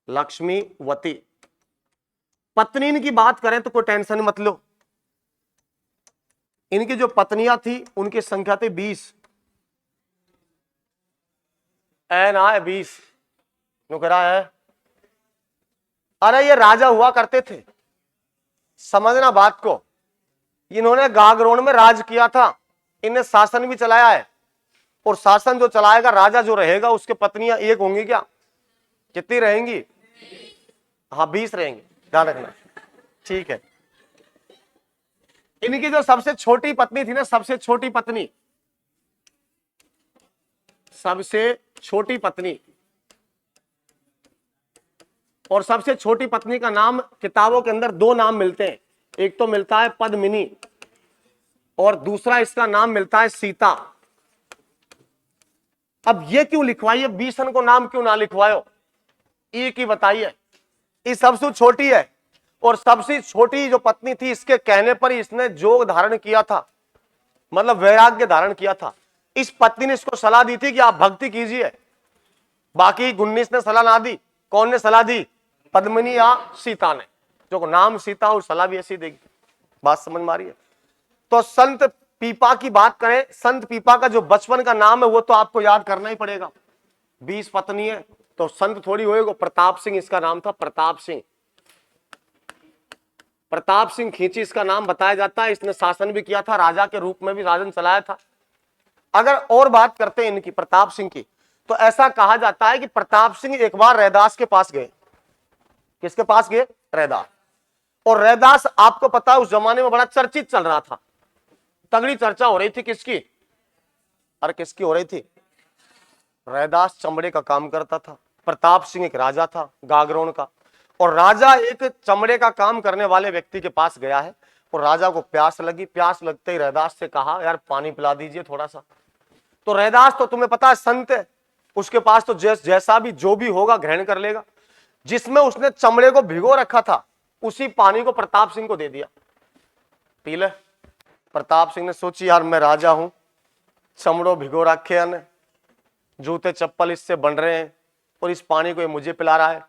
लक्ष्मीवती। पत्नी इनकी बात करें तो कोई टेंशन मत लो, इनकी जो पत्नियां थी उनकी संख्या थी 20। ना है 20 क्यों कह रहा है? अरे ये राजा हुआ करते थे, समझना बात को। इन्होंने गागरोन में राज किया था, इन्हें शासन भी चलाया है, और शासन जो चलाएगा, राजा जो रहेगा, उसके पत्नियां एक होंगी क्या? कितनी रहेंगी? हाँ 20 रहेंगे, ध्यान रखना, ठीक है। इनकी जो सबसे छोटी पत्नी थी ना, सबसे छोटी पत्नी और सबसे छोटी पत्नी का नाम, किताबों के अंदर 2 नाम मिलते हैं, एक तो मिलता है पद्मिनी और दूसरा इसका नाम मिलता है सीता। अब ये क्यों लिखवाइए, 20 को नाम क्यों ना लिखवायो, एक ही बताइए। ये सबसे छोटी है, और सबसे छोटी जो पत्नी थी, इसके कहने पर ही इसने जोग धारण किया था, मतलब वैराग्य धारण किया था। इस पत्नी ने इसको सलाह दी थी कि आप भक्ति कीजिए, बाकी 19 ने सलाह ना दी। कौन ने सलाह दी? पद्मिनी या सीता ने। जो नाम सीता और सलाह भी ऐसी देगी। बात समझ में आ रही है? तो संत पीपा की बात करें, संत पीपा का जो बचपन का नाम है वो तो आपको याद करना ही पड़ेगा। 20 पत्नी है तो संत थोड़ी होएगा। प्रताप सिंह इसका नाम था, प्रताप सिंह। प्रताप सिंह खींची इसका नाम बताया जाता है। इसने शासन भी किया था, राजा के रूप में भी शासन चलाया था। अगर और बात करते हैं इनकी, प्रताप सिंह की, तो ऐसा कहा जाता है कि प्रताप सिंह एक बार रैदास के पास गए। किसके पास गए? रैदास। और रैदास आपको पता है उस जमाने में बड़ा चर्चित चल रहा था, तगड़ी चर्चा हो रही थी। किसकी? अरे किसकी हो रही थी? रैदास चमड़े का काम करता था, प्रताप सिंह एक राजा था गागरोन का, और राजा एक चमड़े का काम करने वाले व्यक्ति के पास गया है, और राजा को प्यास लगी। प्यास लगते ही रैदास से कहा, यार पानी पिला दीजिए थोड़ा सा। तो रैदास तो तुम्हें पता है संत है, उसके पास तो जैसा भी जो भी होगा ग्रहण कर लेगा। जिसमें उसने चमड़े को भिगो रखा था, उसी पानी को प्रताप सिंह को दे दिया, पी ले। प्रताप सिंह ने सोची, यार मैं राजा हूं, चमड़ो भिगो रखे हैं, जूते चप्पल इससे बन रहे हैं, और इस पानी को ये मुझे पिला रहा है।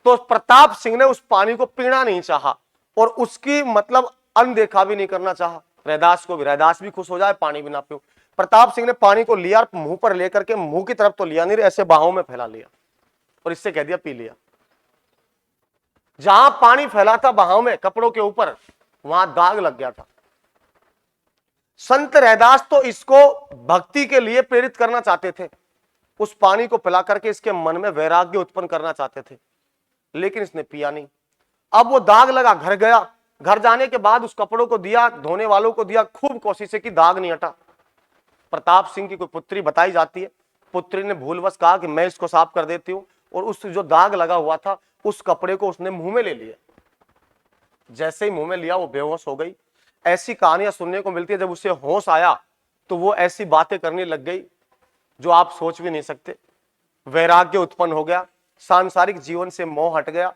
तो प्रताप सिंह ने उस पानी को पीना नहीं चाहा, और उसकी मतलब अनदेखा भी नहीं करना चाहा। रैदास को भी, रैदास भी खुश हो जाए, पानी भी ना पियो। प्रताप सिंह ने पानी को लिया, मुंह पर लेकर के, मुंह की तरफ तो लिया नहीं, ऐसे बाहों में फैला लिया और इससे कह दिया पी लिया। जहां पानी फैला था बाहों में, कपड़ों के ऊपर, वहां दाग लग गया था। संत रैदास तो इसको भक्ति के लिए प्रेरित करना चाहते थे, उस पानी को पिला करके इसके मन में वैराग्य उत्पन्न करना चाहते थे, लेकिन इसने पिया नहीं। अब वो दाग लगा, घर गया। घर जाने के बाद उस कपड़ों को दिया, धोने वालों को दिया, खूब कोशिशें की, दाग नहीं हटा। प्रताप सिंह की कोई पुत्री बताई जाती है, पुत्री ने भूलवश कहा कि मैं इसको साफ कर देती हूं, और उस जो दाग लगा हुआ था उस कपड़े को उसने मुंह में ले लिया। जैसे ही मुंह में लिया वो बेहोश हो गई। ऐसी कहानियां सुनने को मिलती है, जब उसे होश आया तो वो ऐसी बातें करने लग गई जो आप सोच भी नहीं सकते। वैराग्य उत्पन्न हो गया, सांसारिक जीवन से मोह हट गया,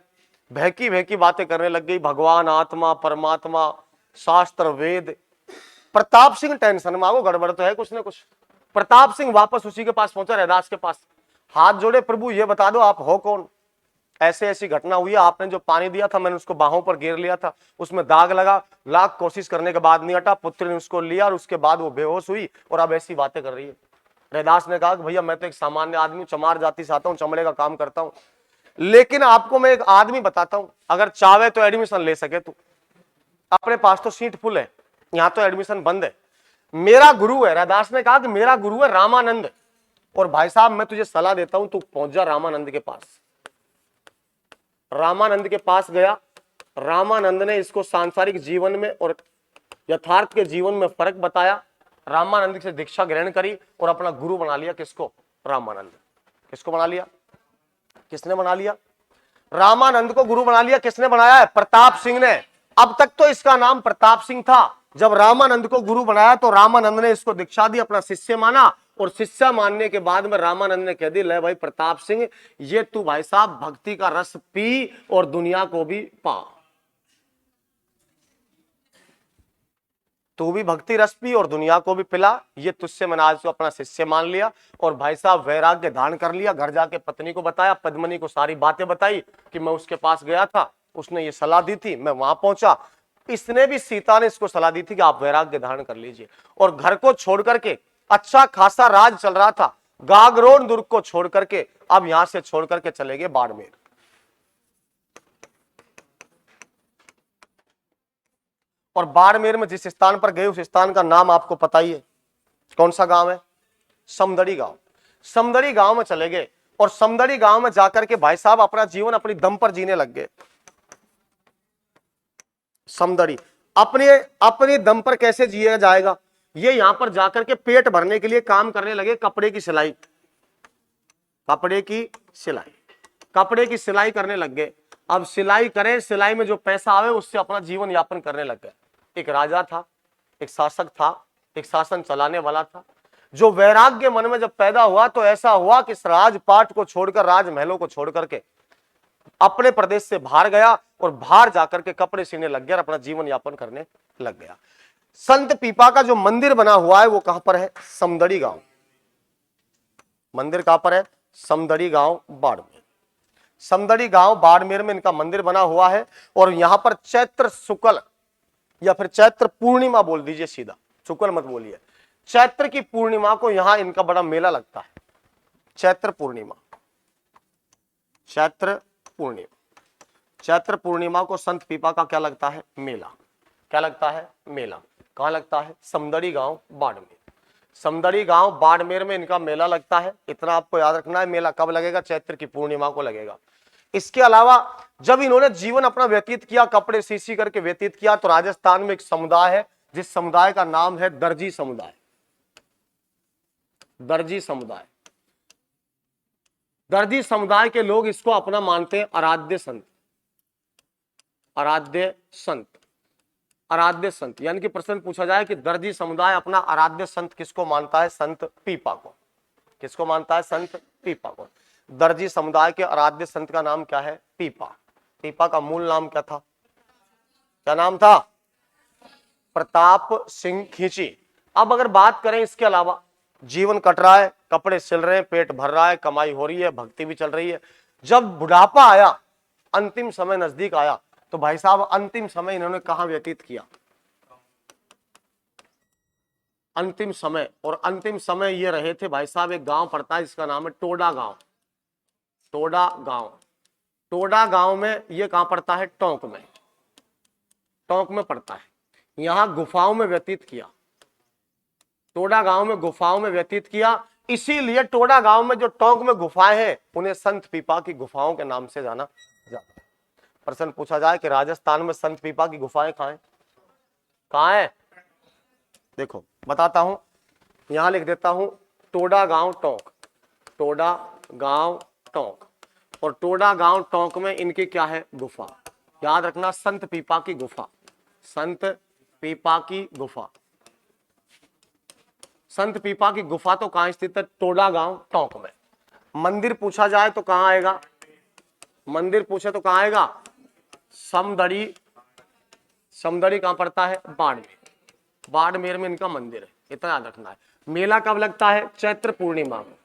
बहकी बहकी बातें करने लग गई, भगवान, आत्मा, परमात्मा, शास्त्र, वेद। प्रताप सिंह टेंशन में, गड़बड़ तो है कुछ ना कुछ। प्रताप सिंह वापस उसी के पास पहुंचा, रैदास के पास, हाथ जोड़े, प्रभु ये बता दो आप हो कौन? ऐसे ऐसी घटना हुई है, आपने जो पानी दिया था मैंने उसको बाहों पर घेर लिया था, उसमें दाग लगा, लाख कोशिश करने के बाद नहीं हटा, पुत्र ने उसको लिया और उसके बाद वो बेहोश हुई और अब ऐसी बातें कर रही है। रैदास ने कहा कि भैया मैं तो एक सामान्य आदमी, चमार जाति से आता हूं, चमड़े का काम करता हूं, लेकिन आपको मैं एक आदमी बताता हूं, अगर चाहे तो एडमिशन ले सके तू, अपने पास तो सीट फुल है, यहां तो एडमिशन बंद है। मेरा गुरु है, रैदास ने कहा कि मेरा गुरु है रामानंद, और भाई साहब मैं तुझे सलाह देता हूं, तू पहुंच जा रामानंद के पास। रामानंद के पास गया। रामानंद ने इसको सांसारिक जीवन में और यथार्थ के जीवन में फर्क बताया। रामानंद से दीक्षा ग्रहण करी और अपना गुरु बना लिया। किसको? रामानंद। किसको बना लिया? किसने बना लिया? रामानंद को गुरु बना लिया। किसने बनाया है? प्रताप सिंह ने। अब तक तो इसका नाम प्रताप सिंह था। जब रामानंद को गुरु बनाया तो रामानंद ने इसको दीक्षा दी, अपना शिष्य माना, और शिष्य मानने के बाद में रामानंद ने कह दी, ले भाई प्रताप सिंह, ये तू भाई साहब भक्ति का रस पी और दुनिया को भी पा। तू भी भक्ति रस पी और दुनिया को भी पिला, ये तुझसे मैंने आज अपना शिष्य मान लिया। और भाई साहब वैराग्य धारण कर लिया। घर जाके पत्नी को बताया, पद्मनी को सारी बातें बताई कि मैं उसके पास गया था, उसने ये सलाह दी थी, मैं वहां पहुंचा। इसने भी, सीता ने इसको सलाह दी थी कि आप वैराग्य धारण कर लीजिए। और घर को छोड़ करके, अच्छा खासा राज चल रहा था, गागरोन दुर्ग को छोड़ करके अब यहां से छोड़ करके चले गए बाड़मेर। और बाड़मेर में जिस स्थान पर गए उस स्थान का नाम आपको पता ही है, कौन सा गांव है? समदड़ी गांव। समदड़ी गांव में चले गए और समदड़ी गांव में जाकर के भाई साहब अपना जीवन अपनी दम पर जीने लग गए। समदड़ी अपने अपने दम पर कैसे जिया जाएगा, ये यहां पर जाकर के पेट भरने के लिए काम करने लगे, कपड़े की सिलाई, कपड़े की सिलाई, कपड़े की सिलाई करने लग गए। अब सिलाई करें, सिलाई में जो पैसा आवे उससे अपना जीवन यापन करने लग गए। एक राजा था, एक शासक था, एक शासन चलाने वाला था, जो वैराग्य मन में जब पैदा हुआ तो ऐसा हुआ कि इस राजपाट को छोड़कर, राजमहलों को छोड़ करके अपने प्रदेश से बाहर गया और बाहर जाकर के कपड़े सीने लग गया और अपना जीवन यापन करने लग गया। संत पीपा का जो मंदिर बना हुआ है वो कहां पर है? समदड़ी गांव। मंदिर कहां पर है? समदड़ी गांव, बाड़मेर। समदड़ी गांव बाड़मेर में इनका मंदिर बना हुआ है। और यहां पर चैत्र शुक्ल या फिर चैत्र पूर्णिमा बोल दीजिए सीधा, शुक्ल मत बोलिए, चैत्र की पूर्णिमा को यहां इनका बड़ा मेला लगता है। चैत्र पूर्णिमा, चैत्र पूर्णिमा, चैत्र पूर्णिमा को संत पीपा का क्या लगता है? मेला। क्या लगता है? मेला। कहां लगता है? समदड़ी गांव, बाड़मेर। समदड़ी गांव बाड़मेर में इनका मेला लगता है। इतना आपको याद रखना है, मेला कब लगेगा? चैत्र की पूर्णिमा को लगेगा। इसके अलावा जब इन्होंने जीवन अपना व्यतीत किया, कपड़े सी करके व्यतीत किया, तो राजस्थान में एक समुदाय है जिस समुदाय का नाम है दर्जी समुदाय। दर्जी समुदाय, दर्जी समुदाय के लोग इसको अपना मानते हैं आराध्य संत। आराध्य संत, आराध्य संत, यानी कि प्रश्न पूछा जाए कि दर्जी समुदाय अपना आराध्य संत किसको मानता है? संत पीपा को। किसको मानता है? संत पीपा को। दर्जी समुदाय के आराध्य संत का नाम क्या है? पीपा। पीपा का मूल नाम क्या था? क्या नाम था? प्रताप सिंह खींची। अब अगर बात करें इसके अलावा, जीवन कट रहा है, कपड़े सिल रहे हैं, पेट भर रहा है, कमाई हो रही है, भक्ति भी चल रही है। जब बुढ़ापा आया, अंतिम समय नजदीक आया, तो भाई साहब अंतिम समय इन्होंने कहां व्यतीत किया? अंतिम समय, और अंतिम समय ये रहे थे भाई साहब, एक गांव पड़ता है जिसका नाम है टोडा गांव। टोडा गांव, टोडा गांव में ये कहां पड़ता है? टोंक में, टोंक में पड़ता है। यहां गुफाओं में व्यतीत किया, टोडा गांव में गुफाओं में व्यतीत किया। इसीलिए टोडा गांव में जो टोंक में गुफाएं हैं उन्हें संत पीपा की गुफाओं के नाम से जाना जाता है। प्रश्न पूछा जाए कि राजस्थान में संत पीपा की गुफाएं कहां हैं? कहां है? देखो बताता हूं, यहां लिख देता हूं, टोडा गांव टोंक, टोडा गांव टोंक। और टोडा गांव टोंक में इनकी क्या है? गुफा। याद रखना, संत पीपा की गुफा, संत पीपा की गुफा। संत पीपा की गुफा तो कहां स्थित है? टोडा गांव टोंक में। मंदिर पूछा जाए तो कहां आएगा? मंदिर पूछे तो कहां आएगा? समदड़ी। समदड़ी कहां पड़ता है? बाड़मेर। बाड़मेर में इनका मंदिर है, इतना याद रखना है। मेला कब लगता है? चैत्र पूर्णिमा को।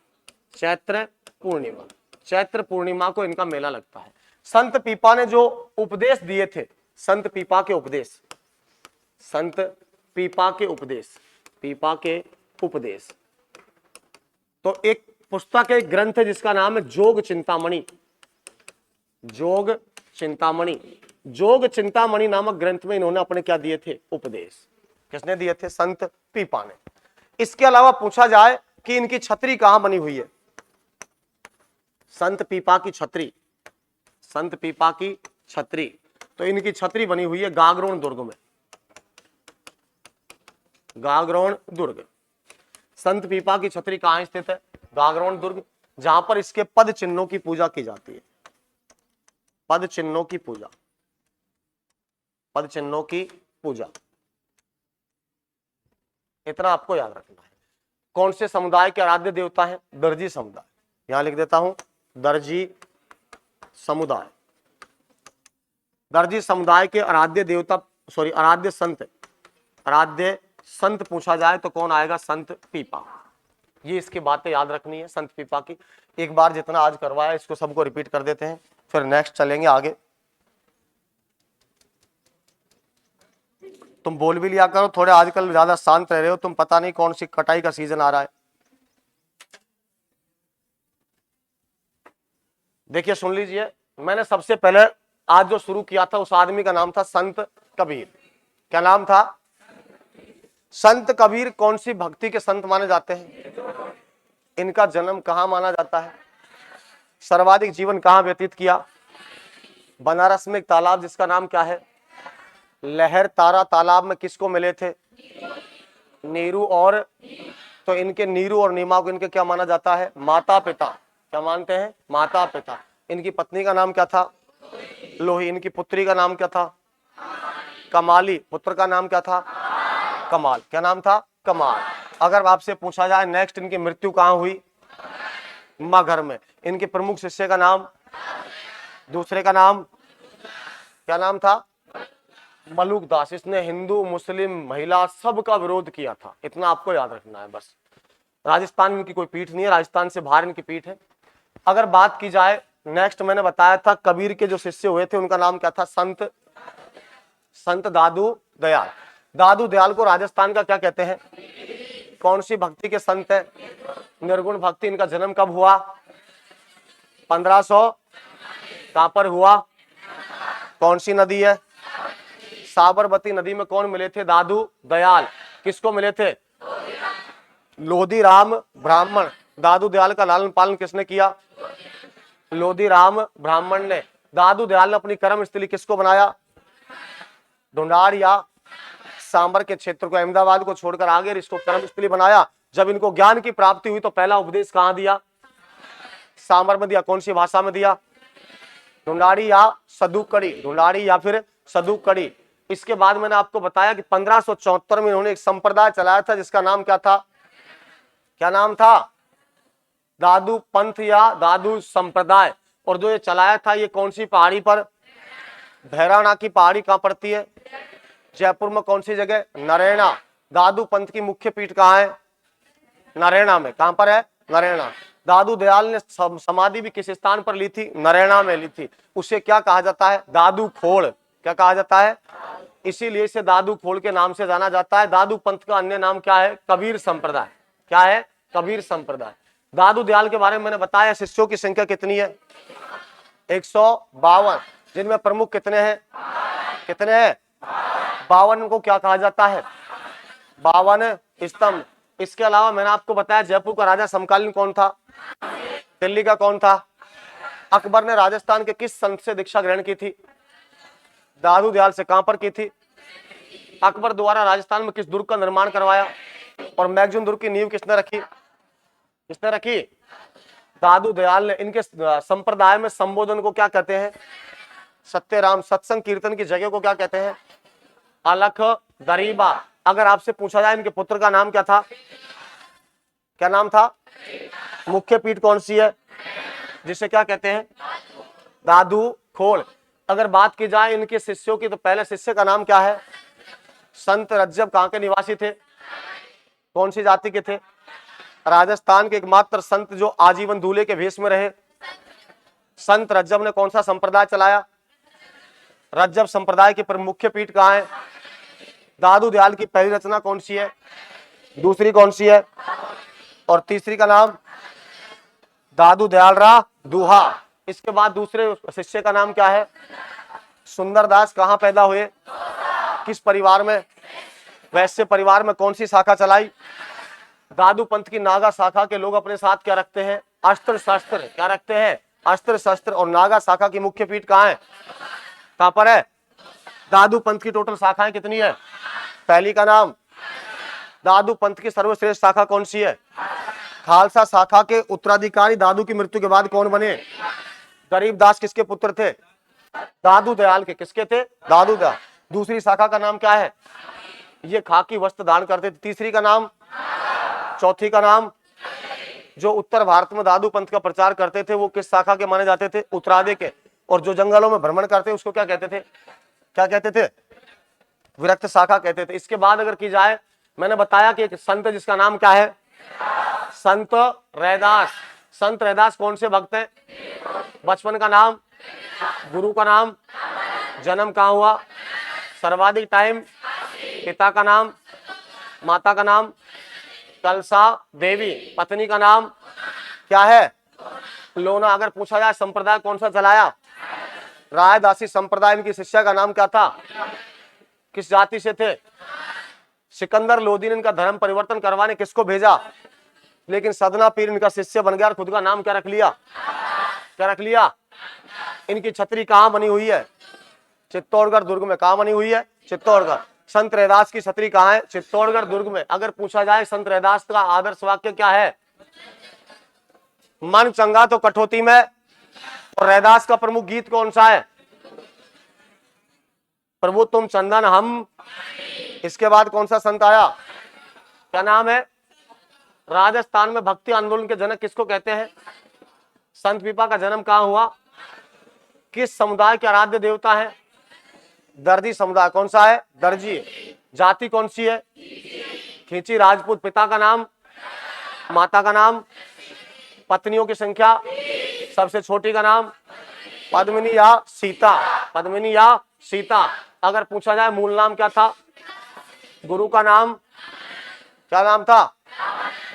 चैत्र पूर्णिमा, चैत्र पूर्णिमा को इनका मेला लगता है। संत पीपा ने जो उपदेश दिए थे, संत पीपा के उपदेश, संत पीपा के उपदेश, पीपा के उपदेश, तो एक पुस्तक, एक ग्रंथ है जिसका नाम है जोग चिंतामणि। जोग चिंतामणि, जोग चिंतामणि नामक ग्रंथ में इन्होंने अपने क्या दिए थे? उपदेश। किसने दिए थे? संत पीपा ने। इसके अलावा पूछा जाए कि इनकी छतरी कहां बनी हुई है? संत पीपा की छतरी, संत पीपा की छतरी, तो इनकी छतरी बनी हुई है गागरोन दुर्ग में। गागरोन दुर्ग, संत पीपा की छतरी कहां स्थित है? गागरोन दुर्ग, जहां पर इसके पद चिन्हों की पूजा की जाती है। पद चिन्हों की पूजा, पद चिन्हों की पूजा। इतना आपको याद रखना है। कौन से समुदाय के आराध्य देवता है? दर्जी समुदाय। यहां लिख देता हूं, दर्जी समुदाय। दर्जी समुदाय के आराध्य देवता, सॉरी आराध्य संत पूछा जाए तो कौन आएगा? संत पीपा। ये इसकी बातें याद रखनी है संत पीपा की। एक बार जितना आज करवाया इसको सबको रिपीट कर देते हैं, फिर नेक्स्ट चलेंगे आगे। तुम बोल भी लिया करो, थोड़े आजकल ज्यादा शांत रह रहे हो तुम, पता नहीं कौन सी कटाई का सीजन आ रहा है। देखिए सुन लीजिए, मैंने सबसे पहले आज जो शुरू किया था उस आदमी का नाम था संत कबीर। क्या नाम था? संत कबीर कौन सी भक्ति के संत माने जाते हैं? इनका जन्म कहां माना जाता है? सर्वाधिक जीवन कहां व्यतीत किया? बनारस में एक तालाब जिसका नाम क्या है? लहर तारा तालाब में किसको मिले थे? नीरू और, तो इनके नीरू और नीमा को इनके क्या माना जाता है? माता पिता। क्या मानते हैं? माता पिता। इनकी पत्नी का नाम क्या था? लोही। इनकी पुत्री का नाम क्या था? कमाली। पुत्र का नाम क्या था? कमाल। क्या नाम था? कमाल। अगर आपसे पूछा जाए नेक्स्ट इनकी मृत्यु कहां हुई? मगहर में। इनके प्रमुख शिष्य का नाम? दूसरे का नाम क्या नाम था? मलुक दास। इसने हिंदू मुस्लिम महिला सबका विरोध किया था। इतना आपको याद रखना है बस। राजस्थान में इनकी कोई पीठ नहीं है, राजस्थान से बाहर इनकी पीठ है। अगर बात की जाए नेक्स्ट, मैंने बताया था कबीर के जो शिष्य हुए थे उनका नाम क्या था? संत दादू दयाल। दादू दयाल को राजस्थान का क्या कहते हैं? कौन सी भक्ति के संत है? निर्गुण भक्ति। इनका जन्म कब हुआ? 1500। कहां पर हुआ? कौन सी नदी है? साबरमती नदी में कौन मिले थे? दादू दयाल। किसको मिले थे? लोधी राम ब्राह्मण। दादू दयाल का लालन पालन किसने किया? लोधी राम ब्राह्मण ने। दादू दयाल ने अपनी कर्म स्थली किसको बनाया? ढूंढाड़ या सांबर के क्षेत्र को, अहमदाबाद को छोड़कर आगे इसको कर्म स्थली बनाया। जब इनको ज्ञान की प्राप्ति हुई तो पहला उपदेश कहां दिया? सांबर में दिया। कौन सी भाषा में दिया? ढूंढाड़ी या सदुकड़ी। ढूंढाड़ी या फिर सदुकड़ी। इसके बाद मैंने आपको बताया कि 1574 में इन्होंने एक संप्रदाय चलाया था जिसका नाम क्या था? क्या नाम था? दादू पंथ या दादू संप्रदाय। और जो ये चलाया था ये कौन सी पहाड़ी पर? भैराना की पहाड़ी कहां पड़ती है? जयपुर में। कौन सी जगह? नरैना। दादू पंथ की मुख्य पीठ कहां है? नरैना में। कहां पर है? नरैना। दादू दयाल ने समाधि भी किस स्थान पर ली थी? नरैना में ली थी। उसे क्या कहा जाता है? दादू खोड़। क्या कहा जाता है? इसीलिए इसे दादू खोड़ के नाम से जाना जाता है। दादू पंथ का अन्य नाम क्या है? कबीर संप्रदाय। क्या है? कबीर संप्रदाय। दादू दयाल के बारे में मैंने बताया। शिष्यों की संख्या कितनी है? 152। जिनमें प्रमुख कितने हैं? कितने हैं? 52 को क्या कहा जाता है? 52 स्तंभ। इसके अलावा मैंने आपको बताया जयपुर का राजा समकालीन कौन था? दिल्ली का कौन था? अकबर ने राजस्थान के किस संत से दीक्षा ग्रहण की थी? दादू दयाल से। कहां पर की थी? अकबर द्वारा राजस्थान में किस दुर्ग का निर्माण करवाया? और मैगजुन दुर्ग की नींव किसने रखी? किसने रखी? दादू दयाल ने। इनके संप्रदाय में संबोधन को क्या कहते हैं? सत्यराम। सत्संग कीर्तन की जगह को क्या कहते हैं? अलख दरीबा। अगर आपसे पूछा जाए इनके पुत्र का नाम क्या था? क्या नाम था? मुख्य पीठ कौन सी है जिसे क्या कहते हैं? दादू खोड़। अगर बात की जाए इनके शिष्यों की तो पहले शिष्य का नाम क्या है? संत रज्जब। कहां के निवासी थे? कौन सी जाति के थे? राजस्थान के एकमात्र संत जो आजीवन दूल्हे के भेष में रहे। संत रज्जब ने कौन सा संप्रदाय चलाया? रज्जब संप्रदाय की मुख्य पीठ कहां है? दादू दयाल की पहली रचना कौन सी है? दूसरी कौन सी है? और तीसरी का नाम? दादू दयाल रा दूहा। इसके बाद दूसरे शिष्य का नाम क्या है? सुंदरदास। कहां पैदा हुए? किस परिवार में? वैश्य परिवार में। कौन सी शाखा चलाई? दादू पंथ की नागा शाखा के लोग अपने साथ क्या रखते हैं? अस्त्र शस्त्र। क्या रखते हैं? अस्त्र शस्त्र। और नागा शाखा की मुख्य पीठ कहां है? कहां पर है? दादू पंथ की टोटल शाखाएं कितनी है? पहली का नाम? दादू पंथ की सर्वश्रेष्ठ शाखा कौन सी है? खालसा शाखा के उत्तराधिकारी दादू की मृत्यु के बाद कौन बने? गरीबदास किसके पुत्र थे? दादू दयाल के। किसके थे? दादू दयाल। दूसरी शाखा का नाम क्या है? ये खाकी वस्त्र धारण करते थे। तीसरी का नाम, चौथी का नाम, जो उत्तर भारत में दादू पंथ का प्रचार करते थे वो किस शाखा के माने जाते थे? उत्तरादि के। और जो जंगलों में भ्रमण करते उसको क्या कहते थे? क्या कहते थे? विरक्त शाखा कहते थे। इसके बाद अगर की जाए, मैंने बताया कि एक संत जिसका नाम क्या है? संत रैदास। संत रैदास कौन से भक्त हैं? बचपन का नाम, गुरु का नाम, जन्म कहाँ हुआ, सर्वाधिक टाइम, पिता का नाम, माता का नाम, कलसा देवी, पत्नी का नाम क्या है? लोना। अगर पूछा जाए संप्रदाय कौन सा चलाया? रायदासी संप्रदाय। इनकी शिष्या का नाम क्या था? किस जाति से थे? सिकंदर लोदी ने इनका धर्म परिवर्तन करवाने किसको भेजा? लेकिन सदना पीर इनका शिष्य बन गया और खुद का नाम क्या रख लिया? क्या रख लिया? इनकी छतरी कहाँ बनी हुई है? चित्तौड़गढ़ दुर्ग में। कहाँ बनी हुई है? चित्तौड़गढ़। संत रैदास की छतरी कहाँ है? चित्तौड़गढ़ दुर्ग में। अगर पूछा जाए संत रैदास का आदर्श वाक्य क्या है? मन चंगा तो कठौती में। और रैदास का प्रमुख गीत कौन सा है? प्रभु तुम चंदन हम। इसके बाद कौन सा संत आया? क्या नाम है? राजस्थान में भक्ति आंदोलन के जनक किसको कहते हैं? संत पीपा का जन्म कहाँ हुआ? किस समुदाय के आराध्य देवता है? दर्जी समुदाय। कौन सा है? दर्जी। जाति कौन सी है? खींची राजपूत। पिता का नाम, माता का नाम, पत्नियों की संख्या, सबसे छोटी का नाम पद्मिनी या सीता। पद्मिनी या सीता। अगर पूछा जाए मूल नाम क्या था? गुरु का नाम क्या नाम था?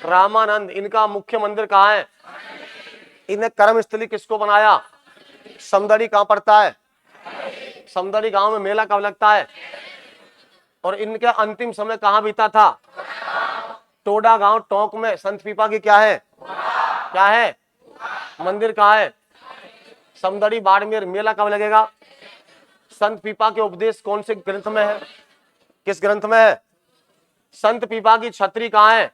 रामानंद। इनका मुख्य मंदिर कहाँ है? इन्हें कर्मस्थली किसको बनाया? समदड़ी कहाँ पड़ता है? समदड़ी गांव में मेला कब लगता है? और इनके अंतिम समय कहाँ बीता था? टोडा गांव टोंक में। संत पीपा की क्या है? क्या है? मंदिर कहाँ है? समदड़ी बाड़मेर। मेला कब लगेगा? संत पीपा के उपदेश कौन से ग्रंथ में है? किस ग्रंथ में है? संत पीपा की छतरी कहाँ है?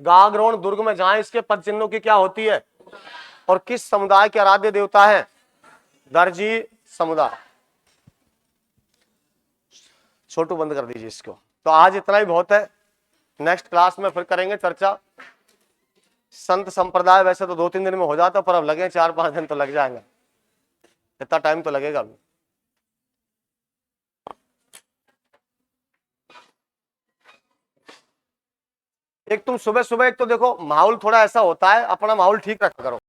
गागरोन दुर्ग में, जहां इसके पद चिन्हों की क्या होती है? और किस समुदाय के आराध्य देवता है? दर्जी समुदाय। छोटू बंद कर दीजिए इसको। तो आज इतना ही बहुत है। नेक्स्ट क्लास में फिर करेंगे चर्चा। संत संप्रदाय वैसे तो 2-3 दिन में हो जाता, पर अब लगे 4-5 दिन तो लग जाएंगे। इतना टाइम तो लगेगा अभी। एक तुम सुबह सुबह, एक तो देखो माहौल थोड़ा ऐसा होता है, अपना माहौल ठीक रखा करो।